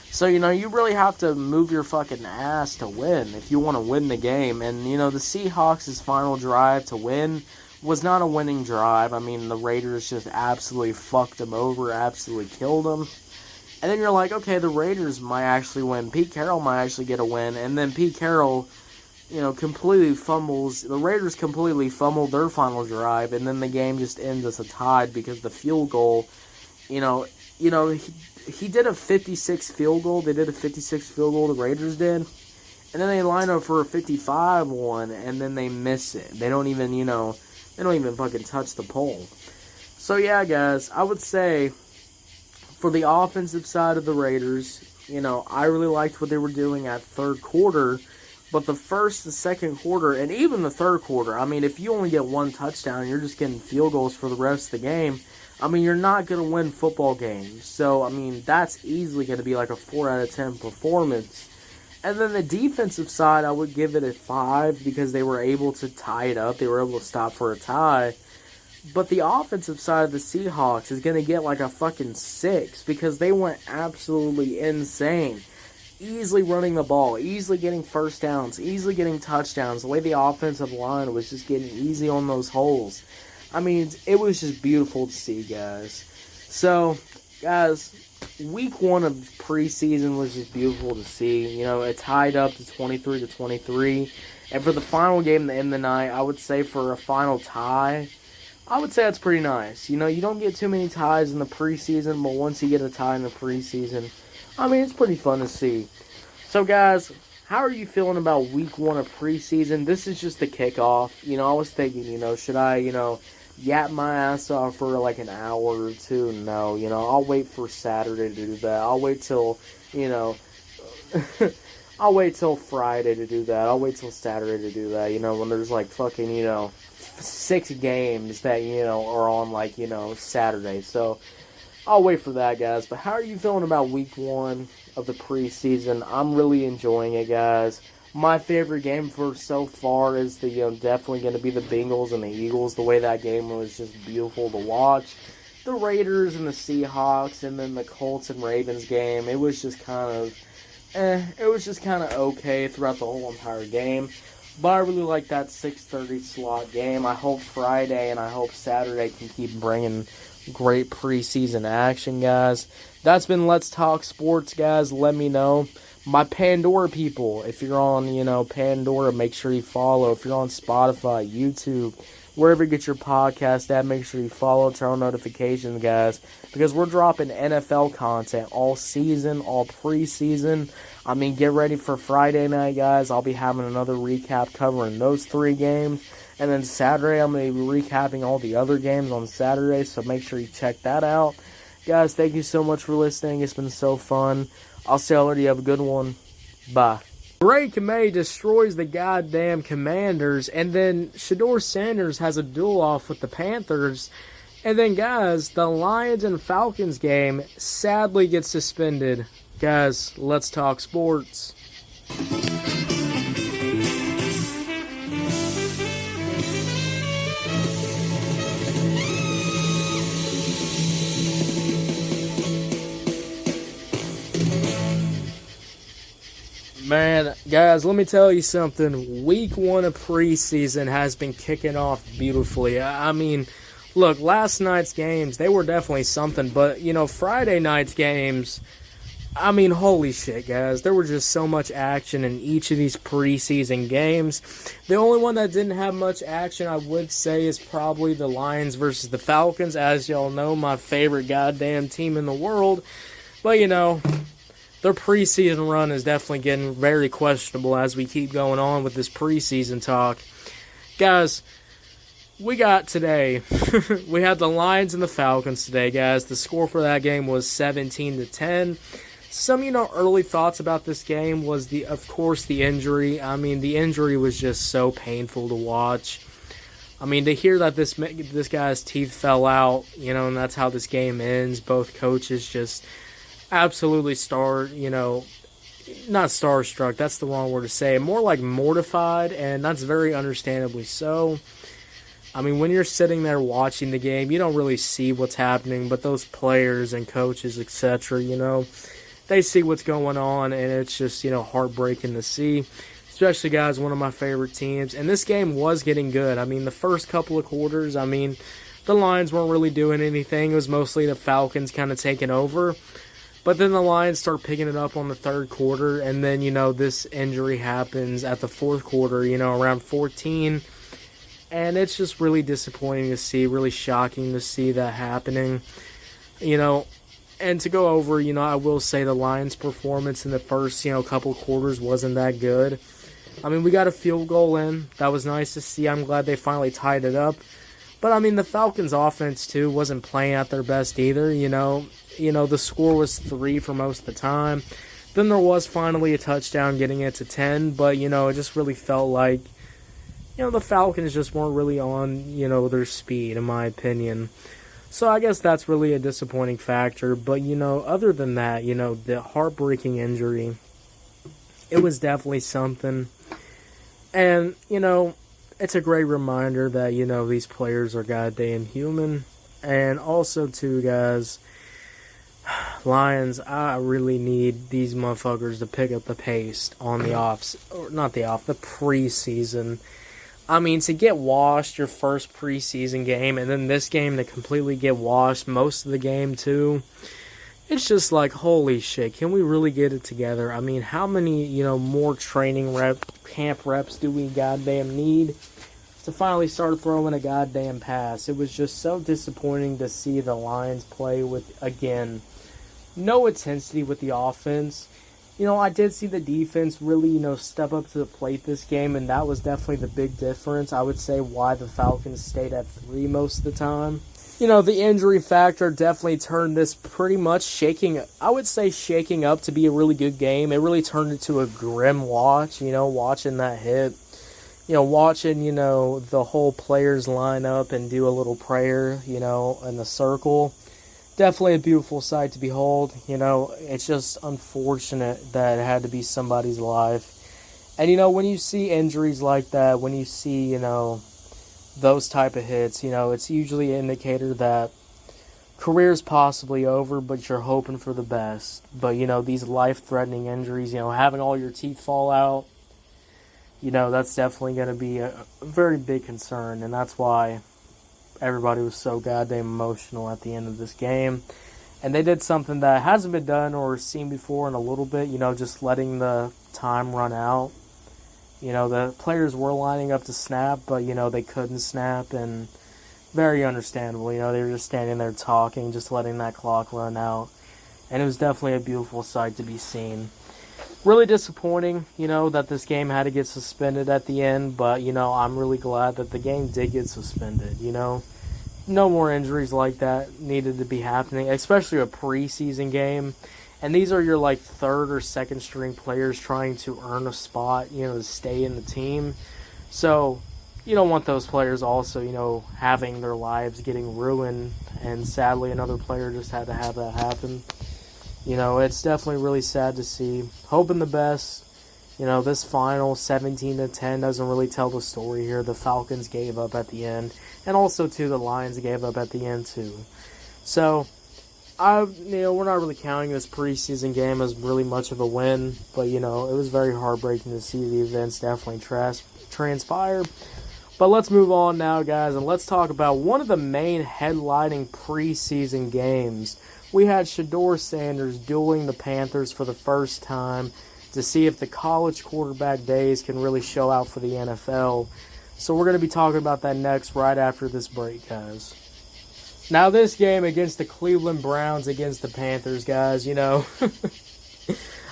So, you know, you really have to move your fucking ass to win if you want to win the game. And, you know, the Seahawks' final drive to win was not a winning drive. I mean, the Raiders just absolutely fucked them over, absolutely killed them. And then you're like, okay, the Raiders might actually win. Pete Carroll might actually get a win. And then Pete Carroll, you know, completely fumbles. The Raiders completely fumbled their final drive. And then the game just ends as a tie because the field goal, you know, he did a 56 field goal. They did a 56 field goal, the Raiders did. And then they line up for a 55 one, and then they miss it. They don't even, you know, they don't even fucking touch the pole. So, yeah, guys, I would say for the offensive side of the Raiders, you know, I really liked what they were doing at third quarter. But the first, the second quarter, and even the third quarter, I mean, if you only get one touchdown, you're just getting field goals for the rest of the game. I mean, you're not going to win football games. So, I mean, that's easily going to be like a 4 out of 10 performance. And then the defensive side, I would give it a 5 because they were able to tie it up. They were able to stop for a tie. But the offensive side of the Seahawks is going to get like a fucking 6 because they went absolutely insane. Easily running the ball, easily getting first downs, easily getting touchdowns. The way the offensive line was just getting easy on those holes. I mean, it was just beautiful to see, guys. So, guys, week 1 of preseason was just beautiful to see. You know, it tied up to 23-23. And for the final game at the end of the night, I would say for a final tie, I would say that's pretty nice. You know, you don't get too many ties in the preseason, but once you get a tie in the preseason, I mean, it's pretty fun to see. So, guys, how are you feeling about week 1 of preseason? This is just the kickoff. You know, I was thinking, you know, should I, you know, yap my ass off for like an hour or two? No, you know, I'll wait for Saturday to do that. I'll wait till, you know, I'll wait till Friday to do that. I'll wait till Saturday to do that, you know, when there's like fucking, you know, 6 games that, you know, are on like, you know, Saturday. So, I'll wait for that, guys. But how are you feeling about week 1 of the preseason? I'm really enjoying it, guys. My favorite game for so far is the, you know, definitely going to be the Bengals and the Eagles. The way that game was just beautiful to watch. The Raiders and the Seahawks, and then the Colts and Ravens game. It was just kind of, it was just kind of okay throughout the whole entire game. But I really like that 6:30 slot game. I hope Friday and I hope Saturday can keep bringing great preseason action, guys. That's been Let's Talk Sports, guys. Let me know. My Pandora people, if you're on, you know, Pandora, make sure you follow. If you're on Spotify, YouTube, wherever you get your podcast at. Make sure you follow, turn on notifications, guys, because we're dropping NFL content all season, all preseason. I mean, get ready for Friday night, guys. I'll be having another recap covering those 3 games. And then Saturday, I'm going to be recapping all the other games on Saturday, so make sure you check that out. Guys, thank you so much for listening. It's been so fun. I'll see y'all later. You have a good one. Bye. Drake May destroys the goddamn Commanders, and then Shedeur Sanders has a duel-off with the Panthers. And then, guys, the Lions and Falcons game sadly gets suspended. Guys, let's talk sports. Man, guys, let me tell you something. Week 1 of preseason has been kicking off beautifully. I mean, look, last night's games, they were definitely something. But, Friday night's games, I mean, holy shit, guys. There was just so much action in each of these preseason games. The only one that didn't have much action, I would say, is probably the Lions versus the Falcons. As y'all know, my favorite goddamn team in the world. But, their preseason run is definitely getting very questionable as we keep going on with this preseason talk. Guys, we got today, we had the Lions and the Falcons today, guys. The score for that game was 17-10. Some, early thoughts about this game was, of course, the injury. I mean, the injury was just so painful to watch. I mean, to hear that this guy's teeth fell out, and that's how this game ends. Both coaches just absolutely not starstruck, that's the wrong word to say, more like mortified, and that's very understandably so. I mean, when you're sitting there watching the game, you don't really see what's happening, but those players and coaches, etc., they see what's going on, and it's just, heartbreaking to see. Especially, guys, one of my favorite teams, and this game was getting good. I mean, the first couple of quarters, the Lions weren't really doing anything. It was mostly the Falcons kind of taking over. But then the Lions start picking it up on the third quarter, and then, this injury happens at the fourth quarter, around 14. And it's just really disappointing to see, really shocking to see that happening. And to go over, I will say the Lions' performance in the first, couple quarters wasn't that good. I mean, we got a field goal in. That was nice to see. I'm glad they finally tied it up. But, the Falcons' offense, too, wasn't playing at their best either, the score was 3 for most of the time. Then there was finally a touchdown getting it to 10, but, it just really felt like, the Falcons just weren't really on, their speed, in my opinion. So I guess that's really a disappointing factor. But, other than that, the heartbreaking injury, it was definitely something. And, it's a great reminder that, these players are goddamn human. And also, too, guys, Lions, I really need these motherfuckers to pick up the pace on the the preseason. I mean, to get washed your first preseason game, and then this game to completely get washed most of the game, too. It's just like, holy shit, can we really get it together? I mean, how many, more camp reps do we goddamn need to finally start throwing a goddamn pass? It was just so disappointing to see the Lions play with, again, no intensity with the offense. I did see the defense really, step up to the plate this game, and that was definitely the big difference. I would say why the Falcons stayed at 3 most of the time. The injury factor definitely turned this pretty much shaking up to be a really good game. It really turned into a grim watch, watching that hit. Watching, the whole players line up and do a little prayer, in the circle. Definitely a beautiful sight to behold. It's just unfortunate that it had to be somebody's life. And, when you see injuries like that, when you see, those type of hits, it's usually an indicator that career's possibly over, but you're hoping for the best. But, these life-threatening injuries, having all your teeth fall out, that's definitely going to be a very big concern. And that's why everybody was so goddamn emotional at the end of this game. And they did something that hasn't been done or seen before in a little bit, just letting the time run out. The players were lining up to snap, but, they couldn't snap, and very understandable. They were just standing there talking, just letting that clock run out. And it was definitely a beautiful sight to be seen. Really disappointing, that this game had to get suspended at the end, but, I'm really glad that the game did get suspended, No more injuries like that needed to be happening, especially a preseason game. And these are your, third or second string players trying to earn a spot, to stay in the team. So, you don't want those players also, having their lives getting ruined. And sadly, another player just had to have that happen. It's definitely really sad to see. Hoping the best. This final 17-10 doesn't really tell the story here. The Falcons gave up at the end. And also, too, the Lions gave up at the end, too. So, we're not really counting this preseason game as really much of a win. But, it was very heartbreaking to see the events definitely transpire. But let's move on now, guys, and let's talk about one of the main headlining preseason games. We had Shedeur Sanders dueling the Panthers for the first time to see if the college quarterback days can really show out for the NFL. So we're going to be talking about that next right after this break, guys. Now this game against the Cleveland Browns against the Panthers, guys,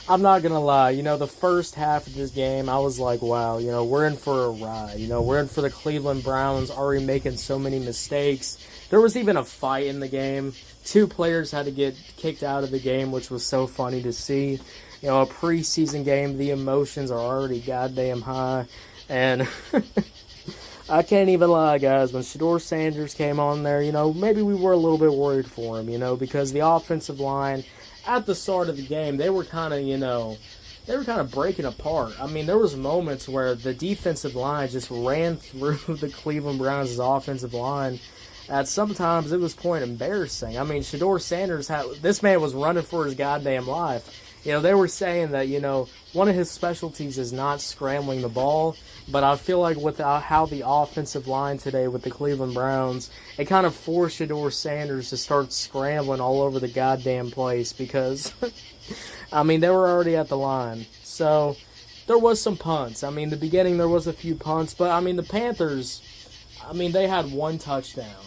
I'm not going to lie. The first half of this game, I was like, wow, we're in for a ride. We're in for the Cleveland Browns already making so many mistakes. There was even a fight in the game. 2 players had to get kicked out of the game, which was so funny to see. A preseason game, the emotions are already goddamn high. And I can't even lie, guys. When Shedeur Sanders came on there, maybe we were a little bit worried for him, because the offensive line at the start of the game, they were kind of breaking apart. I mean, there was moments where the defensive line just ran through the Cleveland Browns' offensive line. At sometimes it was quite embarrassing. I mean, Shedeur Sanders, this man was running for his goddamn life. They were saying that, one of his specialties is not scrambling the ball, but I feel like with how the offensive line today with the Cleveland Browns, it kind of forced Shedeur Sanders to start scrambling all over the goddamn place because, I mean, they were already at the line. So, there was some punts. I mean, the beginning there was a few punts, but, I mean, the Panthers, they had one touchdown.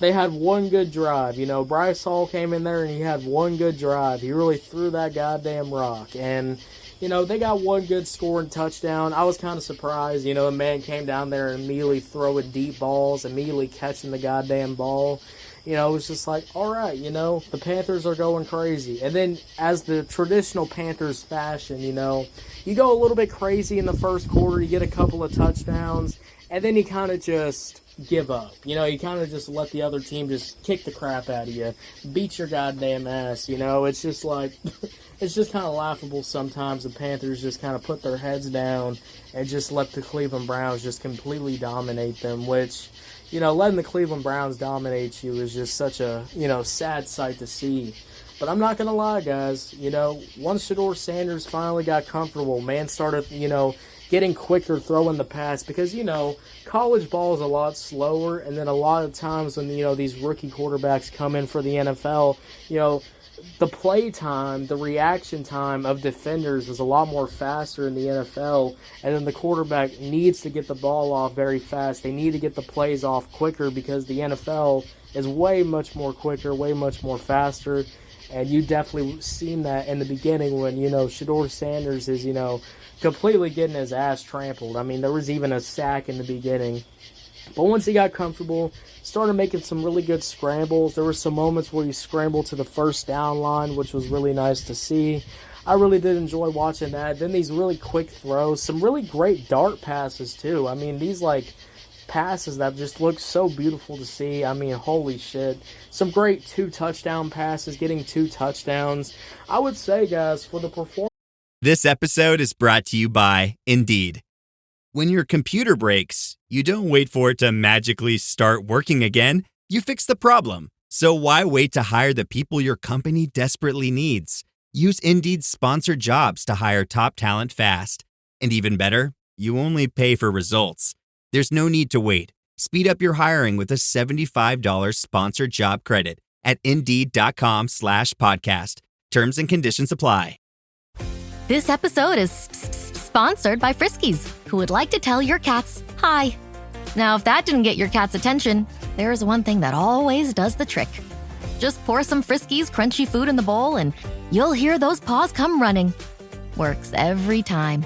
They had one good drive. Bryce Hall came in there and he had one good drive. He really threw that goddamn rock. And, they got one good scoring touchdown. I was kind of surprised. The man came down there and immediately throwing deep balls, immediately catching the goddamn ball. It was just like, all right, the Panthers are going crazy. And then, as the traditional Panthers fashion, you go a little bit crazy in the first quarter. You get a couple of touchdowns. And then you kind of just give up. You kind of just let the other team just kick the crap out of you, beat your goddamn ass. It's just like, it's just kind of laughable sometimes. The Panthers just kind of put their heads down and just let the Cleveland Browns just completely dominate them, which, letting the Cleveland Browns dominate you is just such a, sad sight to see. But I'm not going to lie, guys. Once Shedeur Sanders finally got comfortable, man started, getting quicker throwing the pass because, college ball is a lot slower, and then a lot of times when, these rookie quarterbacks come in for the NFL, the play time, the reaction time of defenders is a lot more faster in the NFL, and then the quarterback needs to get the ball off very fast. They need to get the plays off quicker because the NFL is way much more quicker, way much more faster, and you definitely seen that in the beginning when, Shedeur Sanders is, completely getting his ass trampled. I mean, there was even a sack in the beginning. But once he got comfortable, started making some really good scrambles. There were some moments where he scrambled to the first down line, which was really nice to see. I really did enjoy watching that. Then these really quick throws, some really great dart passes too. I mean, these passes that just look so beautiful to see. I mean, holy shit. Some great 2 touchdown passes, getting 2 touchdowns. I would say, guys, for the performance. This episode is brought to you by Indeed. When your computer breaks, you don't wait for it to magically start working again. You fix the problem. So why wait to hire the people your company desperately needs? Use Indeed's sponsored jobs to hire top talent fast. And even better, you only pay for results. There's no need to wait. Speed up your hiring with a $75 sponsored job credit at Indeed.com/podcast. Terms and conditions apply. This episode is Sponsored by Friskies, who would like to tell your cats hi. Now, if that didn't get your cat's attention, there's one thing that always does the trick. Just pour some Friskies crunchy food in the bowl and you'll hear those paws come running. Works every time.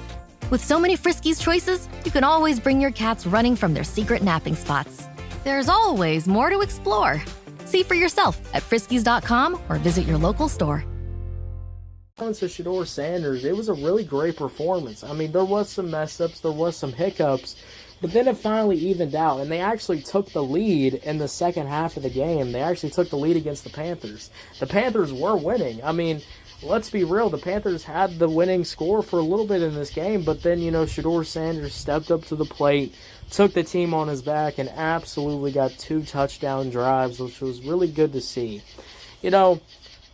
With so many Friskies choices, you can always bring your cats running from their secret napping spots. There's always more to explore. See for yourself at friskies.com or visit your local store. To Shedeur Sanders, it was a really great performance. I mean, there was some mess-ups, there was some hiccups, but then it finally evened out, and they actually took the lead in the second half of the game. They actually took the lead against the Panthers. The Panthers were winning. I mean, let's be real, the Panthers had the winning score for a little bit in this game, but then, Shedeur Sanders stepped up to the plate, took the team on his back, and absolutely got 2 touchdown drives, which was really good to see.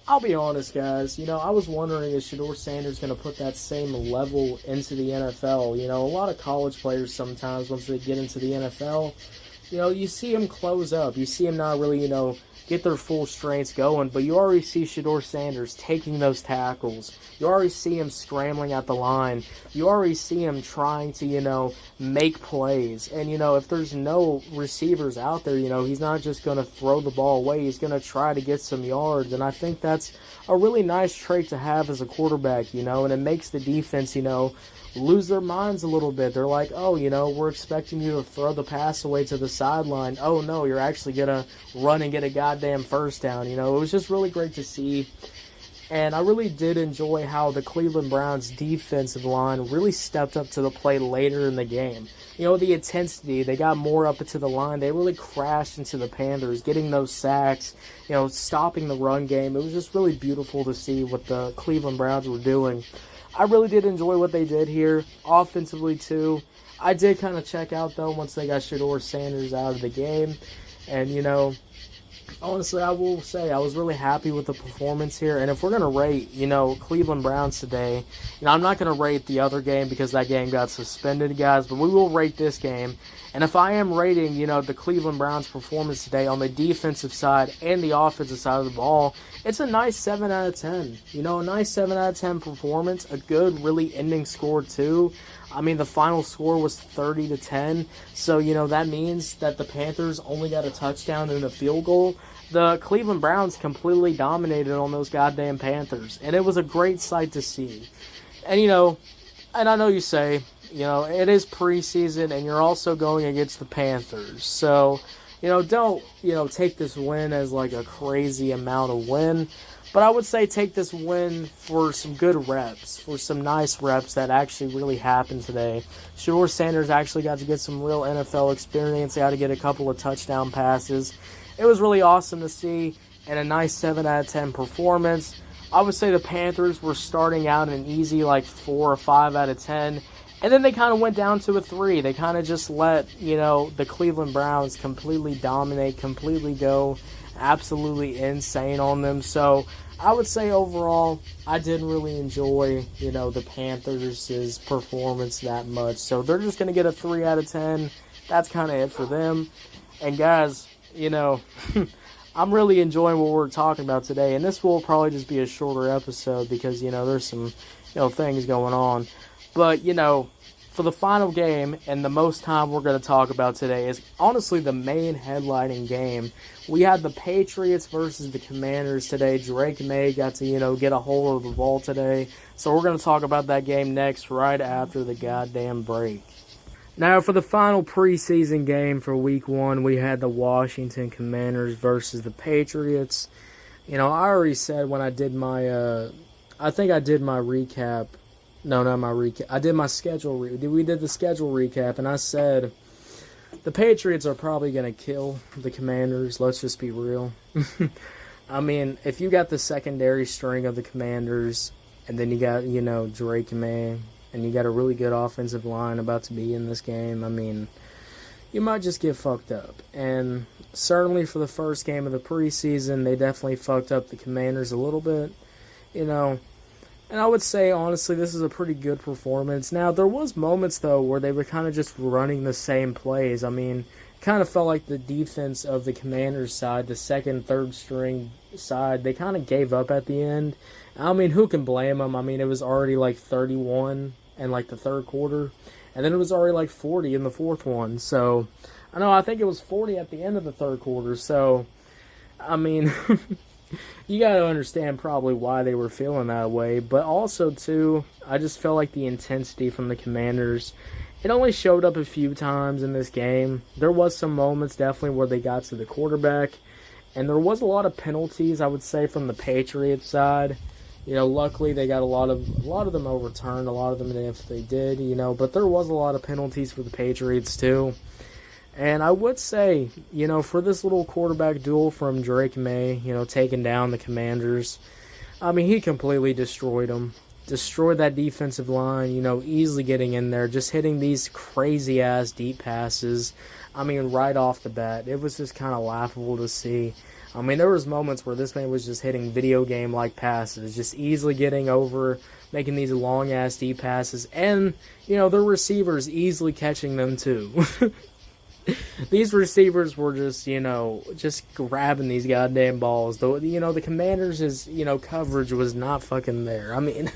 I'll be honest, guys. I was wondering, is Shedeur Sanders going to put that same level into the NFL? A lot of college players sometimes, once they get into the NFL, you see them close up. You see them not really, get their full strengths going, but you already see Shedeur Sanders taking those tackles. You already see him scrambling at the line. You already see him trying to, make plays. And, if there's no receivers out there, he's not just going to throw the ball away. He's going to try to get some yards. And I think that's a really nice trait to have as a quarterback, and it makes the defense, lose their minds a little bit. They're like, oh, we're expecting you to throw the pass away to the sideline. Oh, no, you're actually going to run and get a goddamn first down. It was just really great to see. And I really did enjoy how the Cleveland Browns defensive line really stepped up to the plate later in the game. The intensity, they got more up into the line. They really crashed into the Panthers, getting those sacks, stopping the run game. It was just really beautiful to see what the Cleveland Browns were doing. I really did enjoy what they did here, offensively too. I did kind of check out, though, once they got Shedeur Sanders out of the game. And, honestly, I will say I was really happy with the performance here. And if we're going to rate, Cleveland Browns today, I'm not going to rate the other game because that game got suspended, guys, but we will rate this game. And if I am rating, the Cleveland Browns performance today on the defensive side and the offensive side of the ball, it's a nice 7 out of 10. A nice 7 out of 10 performance, a good, really ending score too. I mean, the final score was 30-10, so, that means that the Panthers only got a touchdown and a field goal. The Cleveland Browns completely dominated on those goddamn Panthers, and it was a great sight to see. And, and I know you say, it is preseason, and you're also going against the Panthers, so, don't, take this win as, like, a crazy amount of win. But I would say take this win for some good reps, for some nice reps that actually really happened today. Shedeur Sanders actually got to get some real NFL experience. He got to get a couple of touchdown passes. It was really awesome to see, and a nice 7 out of 10 performance. I would say the Panthers were starting out an easy 4 or 5 out of 10. And then they kind of went down to a 3. They kind of just let, the Cleveland Browns completely dominate, completely go absolutely insane on them. So I would say overall, I didn't really enjoy, the Panthers' performance that much. So they're just going to get a 3 out of 10. That's kind of it for them. And guys, I'm really enjoying what we're talking about today. And this will probably just be a shorter episode because, there's some, things going on. But, for the final game and the most time we're going to talk about today is honestly the main headlining game. We had the Patriots versus the Commanders today. Drake May got to, get a hold of the ball today. So we're going to talk about that game next right after the goddamn break. Now for the final preseason game for week 1, we had the Washington Commanders versus the Patriots. I already said when I did my, I think I did my recap. No, not my recap. I did my schedule. We did the schedule recap, and I said the Patriots are probably going to kill the Commanders. Let's just be real. I mean, if you got the secondary string of the Commanders, and then you got, Drake May, and you got a really good offensive line about to be in this game, I mean, you might just get fucked up. And certainly for the first game of the preseason, they definitely fucked up the Commanders a little bit, And I would say, honestly, this is a pretty good performance. Now, there was moments, though, where they were kind of just running the same plays. I mean, kind of felt like the defense of the Commanders side, the second, third string side, they kind of gave up at the end. I mean, who can blame them? I mean, it was already 31, in like the third quarter, and then it was already like 40 in the fourth one. So I think it was 40 at the end of the third quarter. So I mean, you got to understand probably why they were feeling that way, but also too, I just felt like the intensity from the Commanders, it only showed up a few times in this game. There was some moments definitely where they got to the quarterback, and there was a lot of penalties, I would say, from the Patriots side. Luckily they got a lot of them overturned, a lot of them if they did, but there was a lot of penalties for the Patriots too. And I would say, for this little quarterback duel from Drake May, taking down the Commanders, I mean, he completely destroyed them. Destroyed that defensive line, easily getting in there, just hitting these crazy-ass deep passes. I mean, right off the bat, it was just kind of laughable to see. I mean, there was moments where this man was just hitting video game-like passes, just easily getting over, making these long-ass deep passes, and, their receivers easily catching them too. These receivers were just grabbing these goddamn balls. The Commanders' coverage was not fucking there. I mean,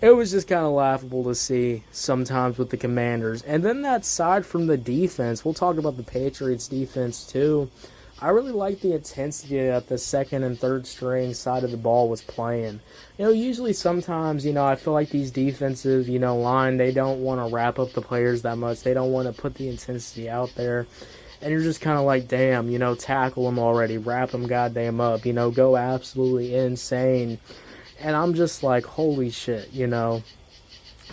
it was just kind of laughable to see sometimes with the Commanders. And then that side from the defense, we'll talk about the Patriots' defense too. I really like the intensity that the second and third string side of the ball was playing. Usually sometimes, I feel like these defensive, line, they don't want to wrap up the players that much. They don't want to put the intensity out there. And you're just kind of like, damn, tackle them already. Wrap them goddamn up. Go absolutely insane. And I'm just like, holy shit, the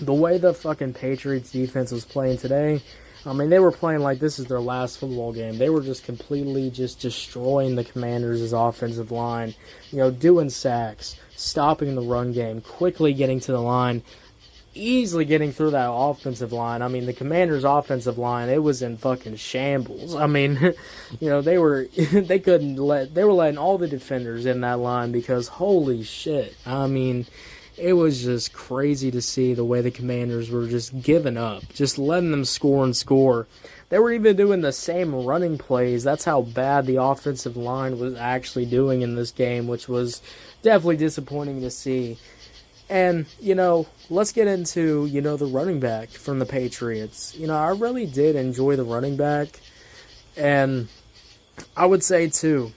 way the fucking Patriots defense was playing today, I mean, they were playing like this is their last football game. They were just completely just destroying the Commanders' offensive line, doing sacks, stopping the run game, quickly getting to the line, easily getting through that offensive line. I mean, the Commanders' offensive line, it was in fucking shambles. I mean, they were letting all the defenders in that line because holy shit. I mean, it was just crazy to see the way the Commanders were just giving up, just letting them score and score. They were even doing the same running plays. That's how bad the offensive line was actually doing in this game, which was definitely disappointing to see. And, let's get into, the running back from the Patriots. I really did enjoy the running back. And I would say, too,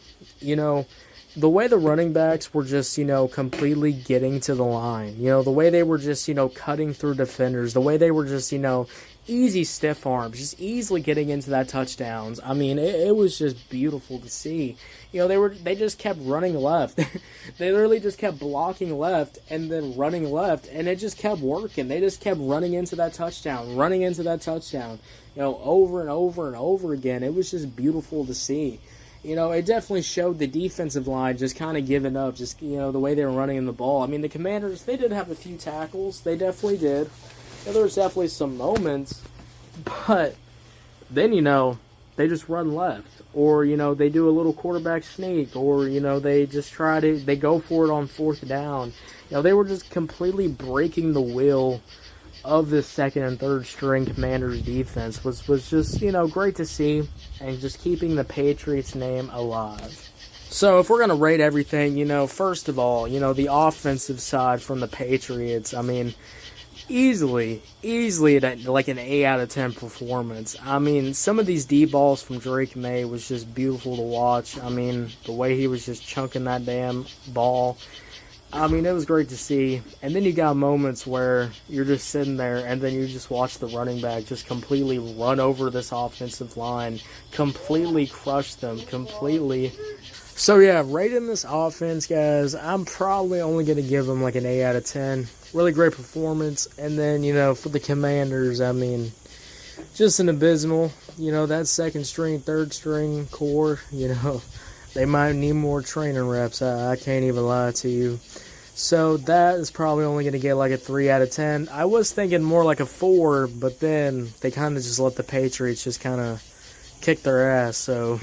the way the running backs were just, completely getting to the line, the way they were just, cutting through defenders, the way they were just, easy stiff arms, just easily getting into that touchdowns. I mean, it was just beautiful to see. They just kept running left. They literally just kept blocking left and then running left, and it just kept working. They just kept running into that touchdown, over and over and over again. It was just beautiful to see. It definitely showed the defensive line just kind of giving up, just, the way they were running in the ball. I mean, the Commanders, they did have a few tackles. They definitely did. There was definitely some moments, but then, they just run left. Or, they do a little quarterback sneak. Or, they just they go for it on fourth down. They were just completely breaking the will of the second and third string Commanders defense, was just, great to see, and just keeping the Patriots name alive. So if we're going to rate everything, first of all, the offensive side from the Patriots, I mean, easily like an 8 out of 10 performance. I mean, some of these deep balls from Drake May was just beautiful to watch. I mean, the way he was just chunking that damn ball, I mean, it was great to see. And then you got moments where you're just sitting there and then you just watch the running back just completely run over this offensive line, completely crush them, completely. So yeah, rating this offense, guys, I'm probably only going to give them like an 8 out of 10. Really great performance. And then, for the Commanders, I mean, just an abysmal, that second string, third string core, they might need more training reps. I can't even lie to you. So that is probably only going to get like a 3 out of 10. I was thinking more like a 4, but then they kind of just let the Patriots just kind of kick their ass. So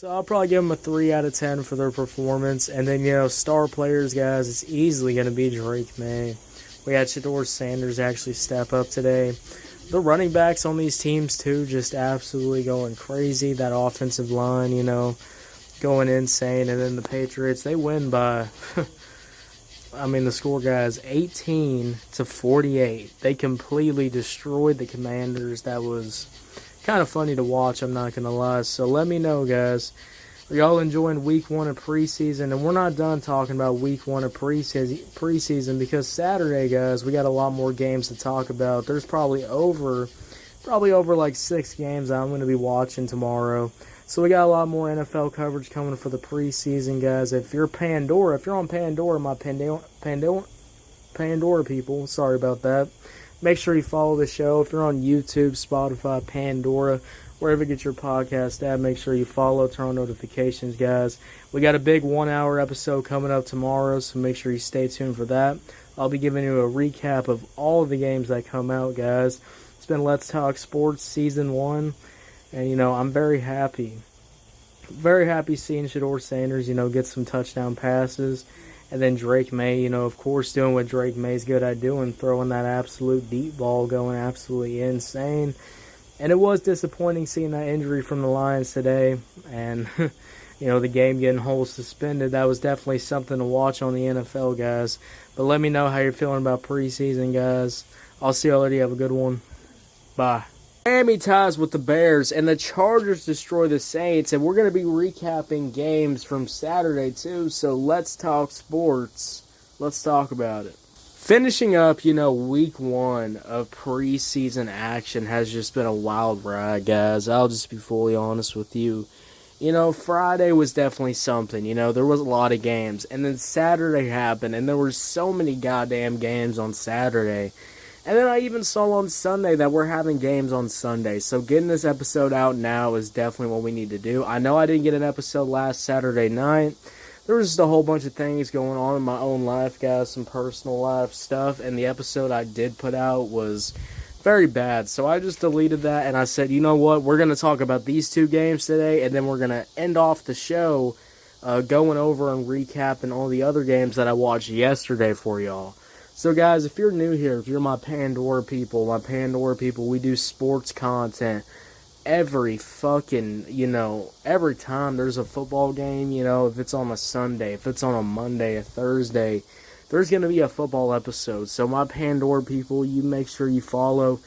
I'll probably give them a 3 out of 10 for their performance. And then, star players, guys, it's easily going to be Drake May. We had Shedeur Sanders actually step up today. The running backs on these teams, too, just absolutely going crazy. That offensive line, going insane. And then the Patriots, they win by, the score, guys, 18-48. They completely destroyed the Commanders. That was kind of funny to watch, I'm not going to lie. So let me know, guys. Are y'all enjoying week 1 of preseason? And we're not done talking about week 1 of preseason because Saturday, guys, we got a lot more games to talk about. There's probably over like 6 games I'm going to be watching tomorrow. So we got a lot more NFL coverage coming for the preseason, guys. If you're on Pandora, my Pandora people, sorry about that. Make sure you follow the show. If you're on YouTube, Spotify, Pandora, wherever you get your podcast at, make sure you follow, turn on notifications, guys. We got a big 1-hour episode coming up tomorrow, so make sure you stay tuned for that. I'll be giving you a recap of all of the games that come out, guys. It's been Let's Talk Sports Season 1. And, I'm very happy. Very happy seeing Shedeur Sanders, get some touchdown passes. And then Drake May, of course, doing what Drake May's good at doing, throwing that absolute deep ball, going absolutely insane. And it was disappointing seeing that injury from the Lions today. And, the game getting whole suspended. That was definitely something to watch on the NFL, guys. But let me know how you're feeling about preseason, guys. I'll see y'all later. Have a good one. Bye. Miami ties with the Bears, and the Chargers destroy the Saints, and we're going to be recapping games from Saturday, too, so let's talk sports. Let's talk about it. Finishing up, week 1 of preseason action has just been a wild ride, guys. I'll just be fully honest with you. Friday was definitely something, there was a lot of games, and then Saturday happened, and there were so many goddamn games on Saturday. And then I even saw on Sunday that we're having games on Sunday. So getting this episode out now is definitely what we need to do. I know I didn't get an episode last Saturday night. There was just a whole bunch of things going on in my own life, guys. Some personal life stuff. And the episode I did put out was very bad. So I just deleted that. And I said, you know what? We're going to talk about these 2 games today. And then we're going to end off the show going over and recapping all the other games that I watched yesterday for y'all. So, guys, if you're new here, if you're my Pandora people, we do sports content every fucking, every time there's a football game, if it's on a Sunday, if it's on a Monday, a Thursday, there's going to be a football episode. So, my Pandora people, you make sure you follow.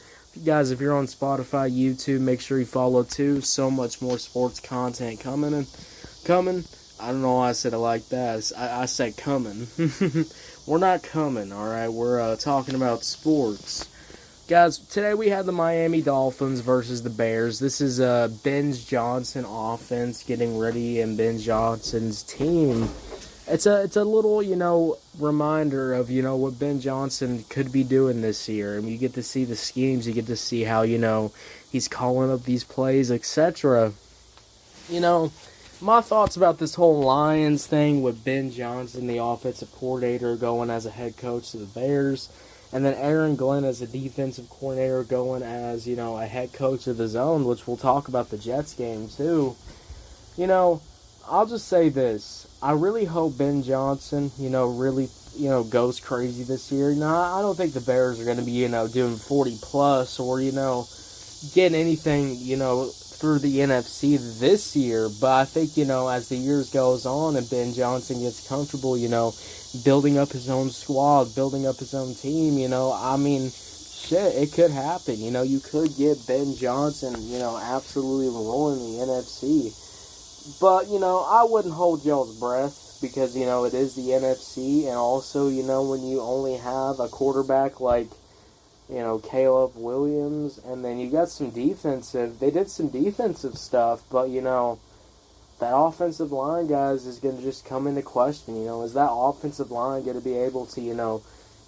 Guys, if you're on Spotify, YouTube, make sure you follow, too. So much more sports content coming. I don't know why I said it like that. I said coming. We're not coming, alright? We're talking about sports. Guys, today we had the Miami Dolphins versus the Bears. This is Ben Johnson offense getting ready, and Ben Johnson's team. It's a little, reminder of, what Ben Johnson could be doing this year. And you get to see the schemes. You get to see how, he's calling up these plays, etc. My thoughts about this whole Lions thing with Ben Johnson, the offensive coordinator, going as a head coach to the Bears, and then Aaron Glenn as a defensive coordinator going as, a head coach of the zone, which we'll talk about the Jets game too. I'll just say this. I really hope Ben Johnson, really, goes crazy this year. Now, I don't think the Bears are going to be, doing 40-plus or, getting anything, through the NFC this year, but I think, as the years goes on and Ben Johnson gets comfortable, building up his own squad, building up his own team, shit, it could happen, you could get Ben Johnson, absolutely rolling the NFC, but, I wouldn't hold y'all's breath, because, it is the NFC, and also, when you only have a quarterback like, Caleb Williams, and then you got they did some defensive stuff, but, that offensive line, guys, is going to just come into question, is that offensive line going to be able to,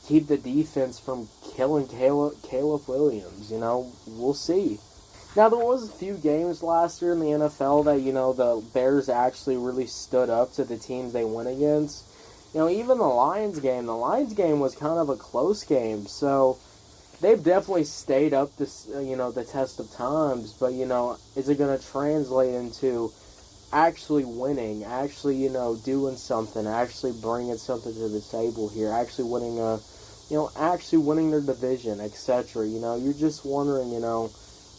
keep the defense from killing Caleb Williams, we'll see. Now, there was a few games last year in the NFL that, the Bears actually really stood up to the teams they went against. Even the Lions game was kind of a close game, so they've definitely stayed up this, the test of times, but, is it going to translate into actually winning, actually, doing something, actually bringing something to the table here, actually winning their division, etc. You're just wondering,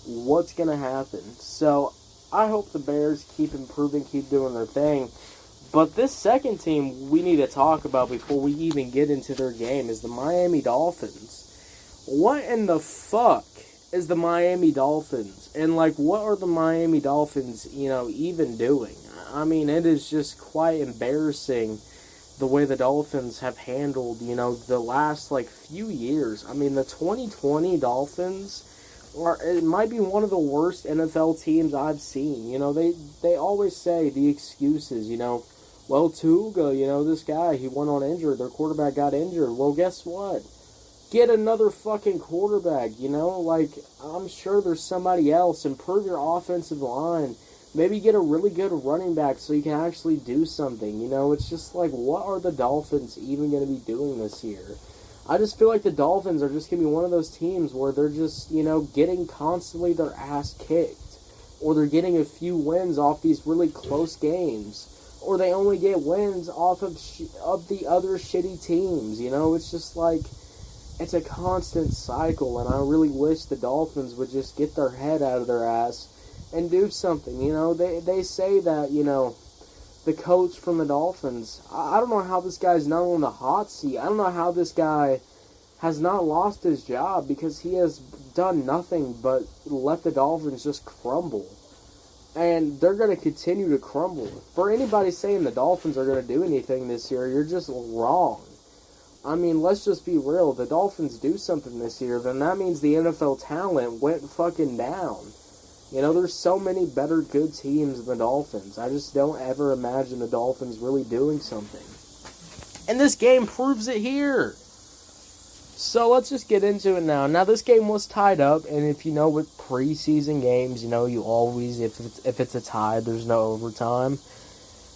what's going to happen. So, I hope the Bears keep improving, keep doing their thing. But this second team we need to talk about before we even get into their game is the Miami Dolphins. What in the fuck is the Miami Dolphins? And, like, what are the Miami Dolphins, even doing? I mean, it is just quite embarrassing the way the Dolphins have handled, the last, few years. I mean, the 2020 Dolphins it might be one of the worst NFL teams I've seen. They always say the excuses, well, Tuga, this guy, he went on injured, their quarterback got injured. Well, guess what? Get another fucking quarterback, I'm sure there's somebody else. Improve your offensive line. Maybe get a really good running back so you can actually do something. It's just what are the Dolphins even going to be doing this year? I just feel like the Dolphins are just going to be one of those teams where they're just, getting constantly their ass kicked. Or they're getting a few wins off these really close games. Or they only get wins off of the other shitty teams. It's just it's a constant cycle. And I really wish the Dolphins would just get their head out of their ass and do something. They say that, the coach from the Dolphins, I don't know how this guy's not on the hot seat. I don't know how this guy has not lost his job because he has done nothing but let the Dolphins just crumble. And they're going to continue to crumble. For anybody saying the Dolphins are going to do anything this year, you're just wrong. I mean, let's just be real. If the Dolphins do something this year, then that means the NFL talent went fucking down. There's so many better good teams than the Dolphins. I just don't ever imagine the Dolphins really doing something. And this game proves it here. So let's just get into it now. Now, this game was tied up, and if with preseason games, you always, if it's a tie, there's no overtime.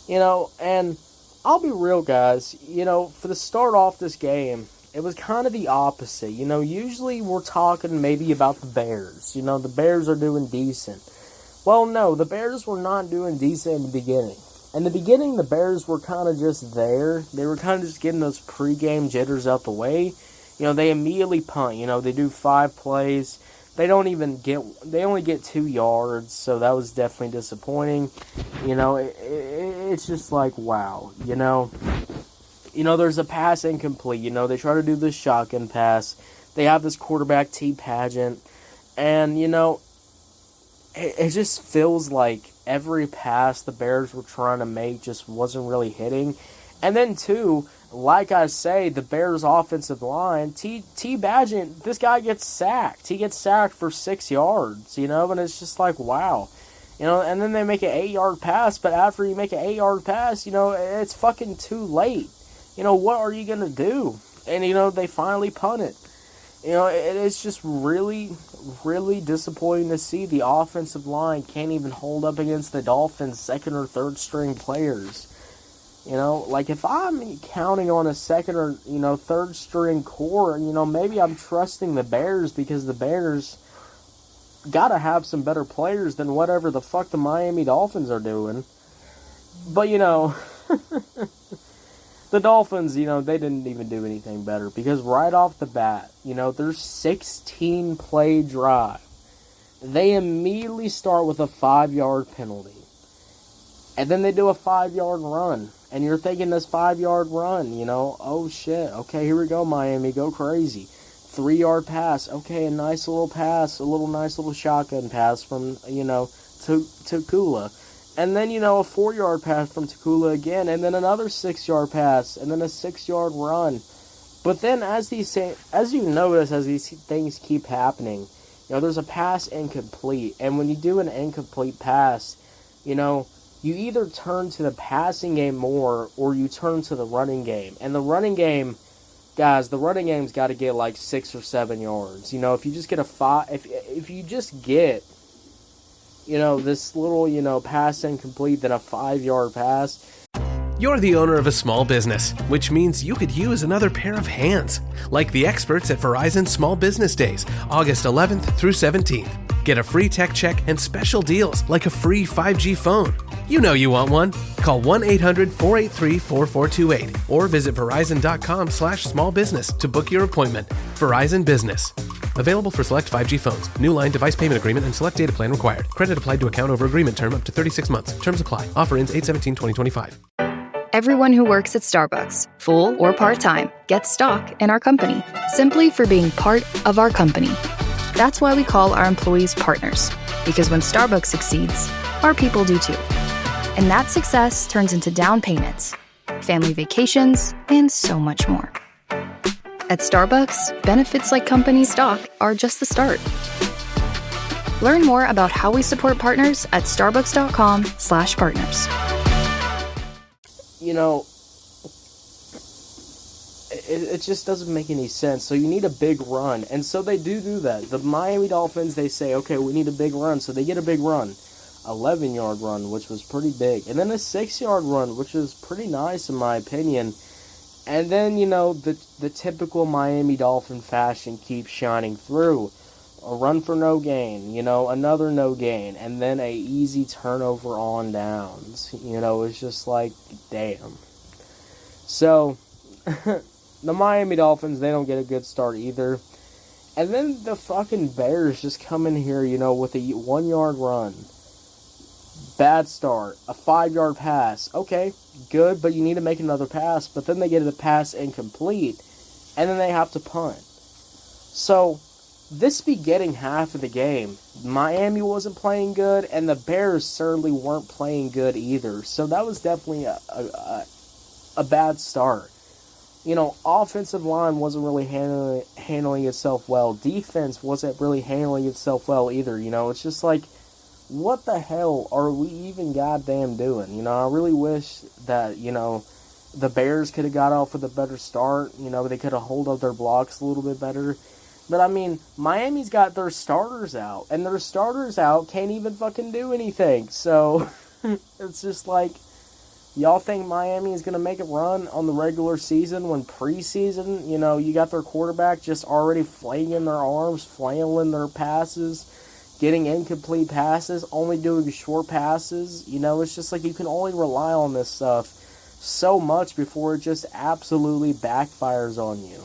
And I'll be real, guys. For the start off this game, it was kind of the opposite. Usually we're talking maybe about the Bears. The Bears are doing decent. Well, no, the Bears were not doing decent in the beginning. In the beginning, the Bears were kind of just there. They were kind of just getting those pregame jitters out the way. They immediately punt. They do 5 plays. They only get 2 yards, so that was definitely disappointing. It's just wow, there's a pass incomplete. They try to do this shotgun pass. They have this quarterback T pageant. And, it just feels like every pass the Bears were trying to make just wasn't really hitting. And then, too, like I say, the Bears' offensive line, T Pageant, this guy gets sacked. He gets sacked for 6 yards, and it's just wow. And then they make an 8-yard pass, but after you make an 8-yard pass, it's fucking too late. What are you going to do? And, they finally punt it. It's just really, really disappointing to see the offensive line can't even hold up against the Dolphins' second or third string players. If I'm counting on a second or, third string core, maybe I'm trusting the Bears because the Bears gotta have some better players than whatever the fuck the Miami Dolphins are doing. But, the Dolphins, they didn't even do anything better because right off the bat, their 16-play drive, they immediately start with a 5-yard penalty. And then they do a 5-yard run. And you're thinking this 5-yard run, oh shit, okay, here we go, Miami, go crazy. 3-yard pass, okay, a nice little pass, nice little shotgun pass from, Takula. And then, a 4-yard pass from Takula again, and then another 6-yard pass, and then a 6-yard run. But then as you notice, as these things keep happening, there's a pass incomplete. And when you do an incomplete pass, you either turn to the passing game more or you turn to the running game. And the running game, guys, the running game's got to get 6 or 7 yards. If you just get if you just get, this little, pass incomplete, then a 5-yard pass. You're the owner of a small business, which means you could use another pair of hands, like the experts at Verizon Small Business Days, August 11th through 17th. Get a free tech check and special deals like a free 5G phone. You know you want one. Call 1-800-483-4428 or visit Verizon.com/smallbusiness to book your appointment. Verizon Business. Available for select 5G phones. New line device payment agreement and select data plan required. Credit applied to account over agreement term up to 36 months. Terms apply. Offer ends 8/17/2025. Everyone who works at Starbucks, full or part-time, gets stock in our company, simply for being part of our company. That's why we call our employees partners, because when Starbucks succeeds, our people do too. And that success turns into down payments, family vacations, and so much more. At Starbucks, benefits like company stock are just the start. Learn more about how we support partners at starbucks.com/partners. You know, it just doesn't make any sense. So you need a big run. And so they do that. The Miami Dolphins, they say, okay, we need a big run. So they get a big run. 11-yard run, which was pretty big. And then a 6-yard run, which was pretty nice in my opinion. And then, you know, the typical Miami Dolphin fashion keeps shining through. A run for no gain, you know, another no gain, and then a easy turnover on downs. You know, it's just like, damn. So, the Miami Dolphins, they don't get a good start either. And then the fucking Bears just come in here, you know, with a 1-yard run. Bad start. A 5-yard pass. Okay, good, but you need to make another pass. But then they get a pass incomplete, and then they have to punt. So, this beginning half of the game, Miami wasn't playing good, and the Bears certainly weren't playing good either. So that was definitely a bad start. You know, offensive line wasn't really handling itself well. Defense wasn't really handling itself well either. You know, it's just like, what the hell are we even goddamn doing? You know, I really wish that, you know, the Bears could have got off with a better start. You know, they could have held up their blocks a little bit better. But, I mean, Miami's got their starters out, and their starters out can't even fucking do anything. So, it's just like, y'all think Miami is going to make a run on the regular season when preseason, you know, you got their quarterback just already flailing their arms, flailing their passes, getting incomplete passes, only doing short passes. You know, it's just like you can only rely on this stuff so much before it just absolutely backfires on you.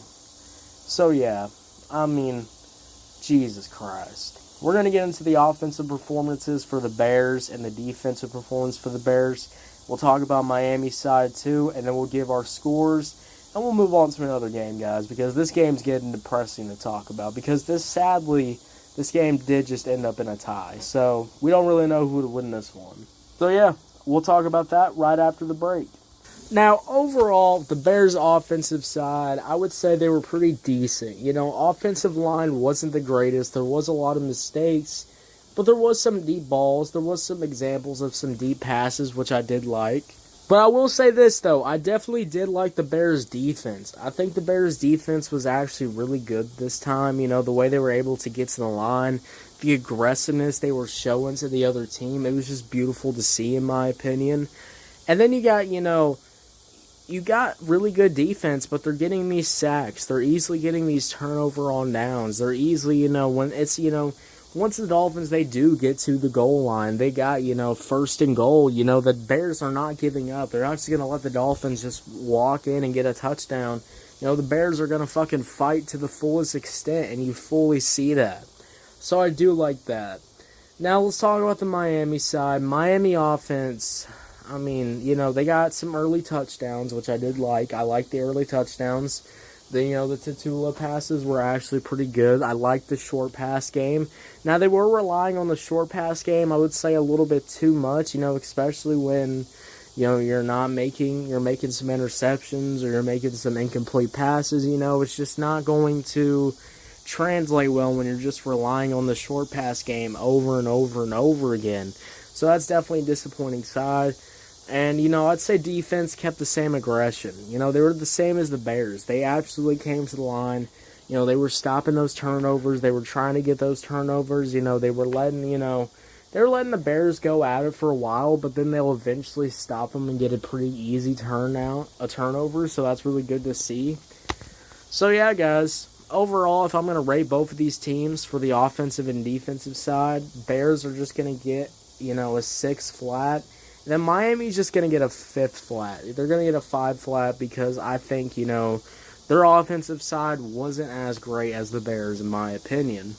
So, yeah. I mean, Jesus Christ. We're going to get into the offensive performances for the Bears and the defensive performance for the Bears. We'll talk about Miami's side too, and then we'll give our scores, and we'll move on to another game, guys, because this game's getting depressing to talk about, because this game did just end up in a tie, so we don't really know who to win this one. So yeah, we'll talk about that right after the break. Now, overall, the Bears' offensive side, I would say they were pretty decent. You know, offensive line wasn't the greatest. There was a lot of mistakes, but there was some deep balls. There was some examples of some deep passes, which I did like. But I will say this, though. I definitely did like the Bears' defense. I think the Bears' defense was actually really good this time. You know, the way they were able to get to the line, the aggressiveness they were showing to the other team, it was just beautiful to see, in my opinion. And then you got, you know, you got really good defense, but they're getting these sacks. They're easily getting these turnover on downs. They're easily, you know, when it's, you know, once the Dolphins, they do get to the goal line, they got, you know, 1st and goal. You know, the Bears are not giving up. They're not just going to let the Dolphins just walk in and get a touchdown. You know, the Bears are going to fucking fight to the fullest extent, and you fully see that. So I do like that. Now let's talk about the Miami side. Miami offense, I mean, you know, they got some early touchdowns, which I did like. I like the early touchdowns. The Tatula passes were actually pretty good. I liked the short pass game. Now, they were relying on the short pass game, I would say, a little bit too much, you know, especially when, you know, you're making some interceptions or you're making some incomplete passes, you know. It's just not going to translate well when you're just relying on the short pass game over and over and over again. So that's definitely a disappointing side. And, you know, I'd say defense kept the same aggression. You know, they were the same as the Bears. They absolutely came to the line. You know, they were stopping those turnovers. They were trying to get those turnovers. You know, they were letting the Bears go at it for a while, but then they'll eventually stop them and get a pretty easy turnover. So that's really good to see. So, yeah, guys. Overall, if I'm going to rate both of these teams for the offensive and defensive side, Bears are just going to get, you know, a 6 flat. Then Miami's just going to get a 5th flat. They're going to get a 5 flat because I think, you know, their offensive side wasn't as great as the Bears, in my opinion.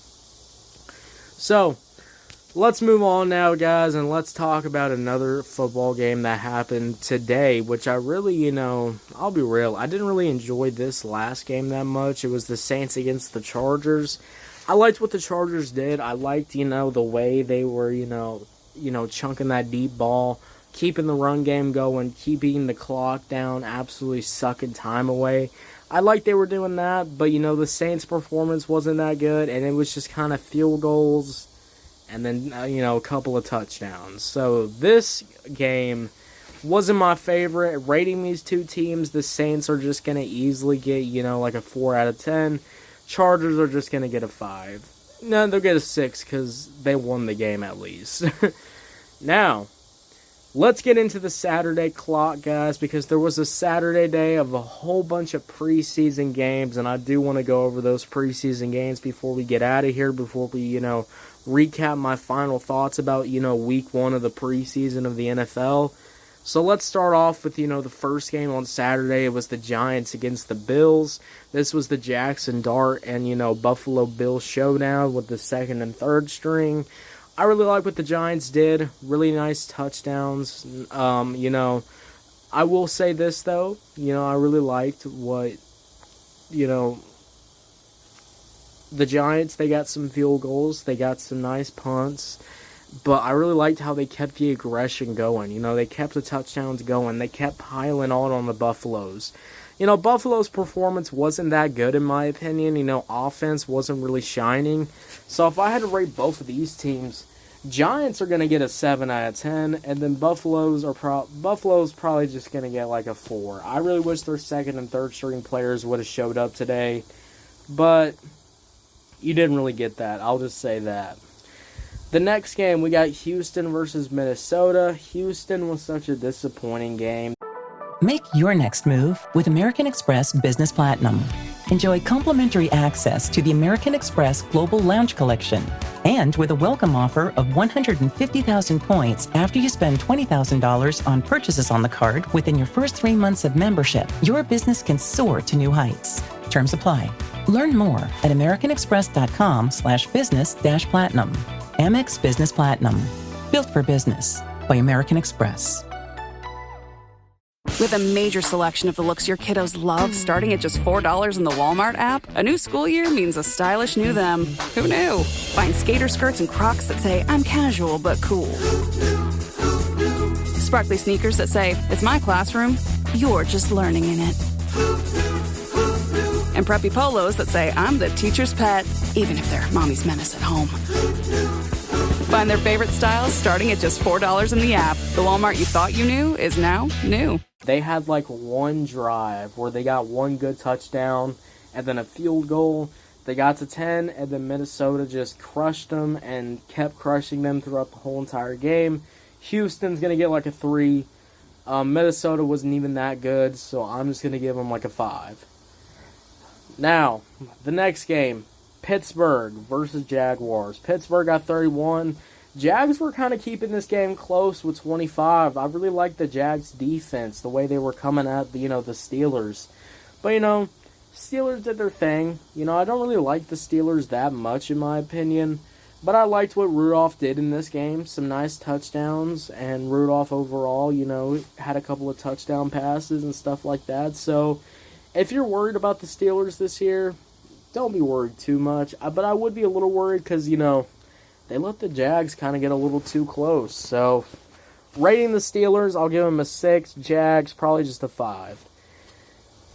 So, Let's move on now, guys, and let's talk about another football game that happened today, which I really, I'll be real, I didn't really enjoy this last game that much. It was the Saints against the Chargers. I liked what the Chargers did. I liked, the way they were, chunking that deep ball, keeping the run game going, keeping the clock down, absolutely sucking time away. I liked they were doing that, but, the Saints' performance wasn't that good, and it was just kind of field goals and then, a couple of touchdowns. So this game wasn't my favorite. Rating these two teams, the Saints are just going to easily get, like a 4 out of 10. Chargers are just going to get a 5. No, they'll get a 6 because they won the game at least. Now, let's get into the Saturday clock, guys, because there was a Saturday day of a whole bunch of preseason games, and I do want to go over those preseason games before we get out of here, before we, recap my final thoughts about, week 1 of the preseason of the NFL. So let's start off with, the first game on Saturday. It was the Giants against the Bills. This was the Jackson Dart and, Buffalo Bills showdown with the second and third string. I really like what the Giants did. Really nice touchdowns. I will say this, though. I really liked what, the Giants, they got some field goals. They got some nice punts. But I really liked how they kept the aggression going. They kept the touchdowns going. They kept piling on the Buffaloes. Buffalo's performance wasn't that good in my opinion. Offense wasn't really shining. So if I had to rate both of these teams, Giants are going to get a 7 out of 10. And then Buffalo's probably just going to get like a 4. I really wish their second and third string players would have showed up today. But you didn't really get that. I'll just say that. The next game, we got Houston versus Minnesota. Houston was such a disappointing game. Make your next move with American Express Business Platinum. Enjoy complimentary access to the American Express Global Lounge Collection. And with a welcome offer of 150,000 points after you spend $20,000 on purchases on the card within your first 3 months of membership, your business can soar to new heights. Terms apply. Learn more at americanexpress.com/business-platinum. Amex Business Platinum. Built for business by American Express. With a major selection of the looks your kiddos love starting at just $4 in the Walmart app, a new school year means a stylish new them. Who knew? Find skater skirts and Crocs that say, I'm casual but cool. Sparkly sneakers that say, it's my classroom, you're just learning in it. And preppy polos that say, I'm the teacher's pet, even if they're mommy's menace at home. Find their favorite styles starting at just $4 in the app. The Walmart you thought you knew is now new. They had like one drive where they got one good touchdown and then a field goal. They got to 10 and then Minnesota just crushed them and kept crushing them throughout the whole entire game. Houston's going to get like a 3. Minnesota wasn't even that good, so I'm just going to give them like a 5. Now, the next game, Pittsburgh versus Jaguars. Pittsburgh got 31. Jags were kind of keeping this game close with 25. I really liked the Jags defense, the way they were coming at the Steelers. But, Steelers did their thing. I don't really like the Steelers that much in my opinion. But I liked what Rudolph did in this game. Some nice touchdowns. And Rudolph overall, had a couple of touchdown passes and stuff like that. So, if you're worried about the Steelers this year, don't be worried too much. But I would be a little worried because, they let the Jags kind of get a little too close. So, rating the Steelers, I'll give them a 6. Jags, probably just a 5.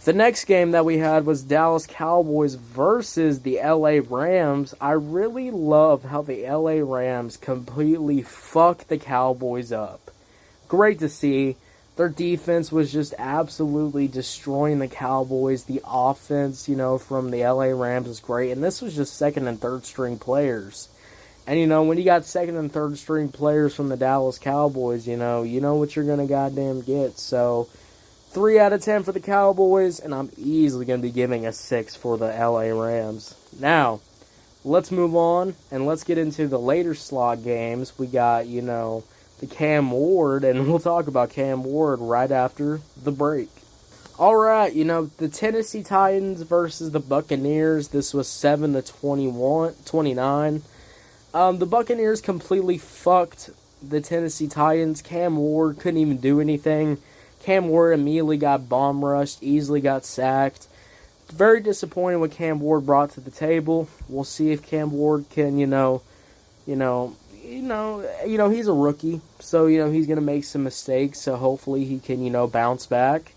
The next game that we had was Dallas Cowboys versus the LA Rams. I really love how the LA Rams completely fucked the Cowboys up. Great to see. Their defense was just absolutely destroying the Cowboys. The offense, from the LA Rams was great. And this was just second and third string players. And, when you got second and third string players from the Dallas Cowboys, you know what you're going to goddamn get. So, 3 out of 10 for the Cowboys. And I'm easily going to be giving a 6 for the LA Rams. Now, let's move on. And let's get into the later slot games. We got, the Cam Ward, and we'll talk about Cam Ward right after the break. Alright, the Tennessee Titans versus the Buccaneers. This was 7-29. The Buccaneers completely fucked the Tennessee Titans. Cam Ward couldn't even do anything. Cam Ward immediately got bomb rushed, easily got sacked. Very disappointed what Cam Ward brought to the table. We'll see if Cam Ward can, he's a rookie, so, he's going to make some mistakes, so hopefully he can, bounce back.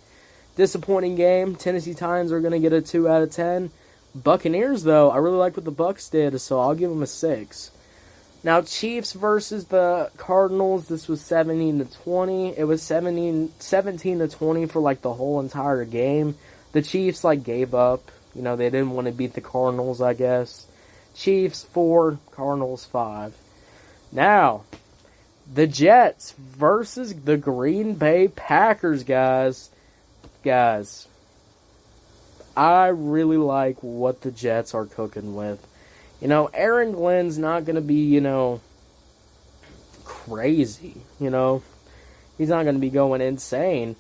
Disappointing game. Tennessee Titans are going to get a 2 out of 10. Buccaneers, though, I really like what the Bucs did, so I'll give them a 6. Now, Chiefs versus the Cardinals, this was 17-20. It was 17-20 for, the whole entire game. The Chiefs, gave up. They didn't want to beat the Cardinals, I guess. Chiefs 4, Cardinals 5. Now, the Jets versus the Green Bay Packers, guys. Guys, I really like what the Jets are cooking with. Aaron Glenn's not going to be, crazy, He's not going to be going insane.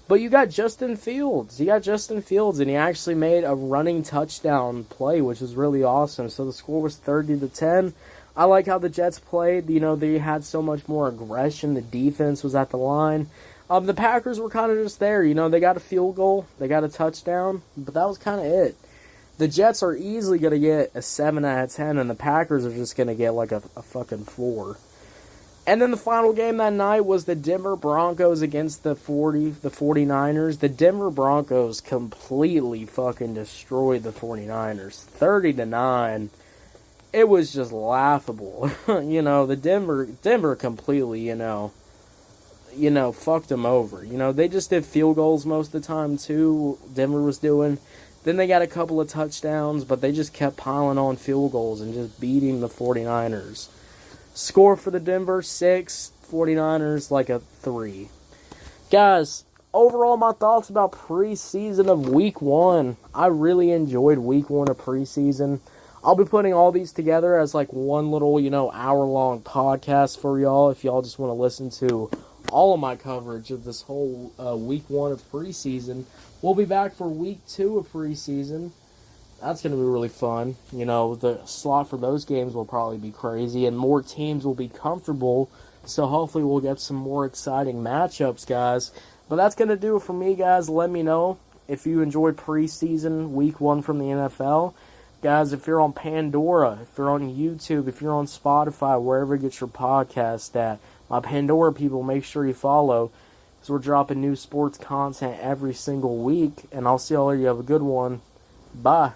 But you got Justin Fields. And he actually made a running touchdown play, which is really awesome. So the score was 30-10. I like how the Jets played. They had so much more aggression. The defense was at the line. The Packers were kind of just there. They got a field goal. They got a touchdown. But that was kind of it. The Jets are easily going to get a 7 out of 10, and the Packers are just going to get a fucking 4. And then the final game that night was the Denver Broncos against the 49ers. The Denver Broncos completely fucking destroyed the 49ers. 30-9. It was just laughable. The Denver completely, fucked them over. They just did field goals most of the time, too, Denver was doing. Then they got a couple of touchdowns, but they just kept piling on field goals and just beating the 49ers. Score for the Denver, 6. 49ers, a 3. Guys, overall, my thoughts about preseason of Week 1. I really enjoyed Week 1 of preseason. I'll be putting all these together as, one little, hour-long podcast for y'all if y'all just want to listen to all of my coverage of this whole Week 1 of preseason. We'll be back for Week 2 of preseason. That's going to be really fun. The slot for those games will probably be crazy, and more teams will be comfortable, so hopefully we'll get some more exciting matchups, guys. But that's going to do it for me, guys. Let me know if you enjoyed preseason Week 1 from the NFL. Guys, if you're on Pandora, if you're on YouTube, if you're on Spotify, wherever you get your podcast at, my Pandora people, make sure you follow, because we're dropping new sports content every single week, and I'll see all of you. Have a good one. Bye.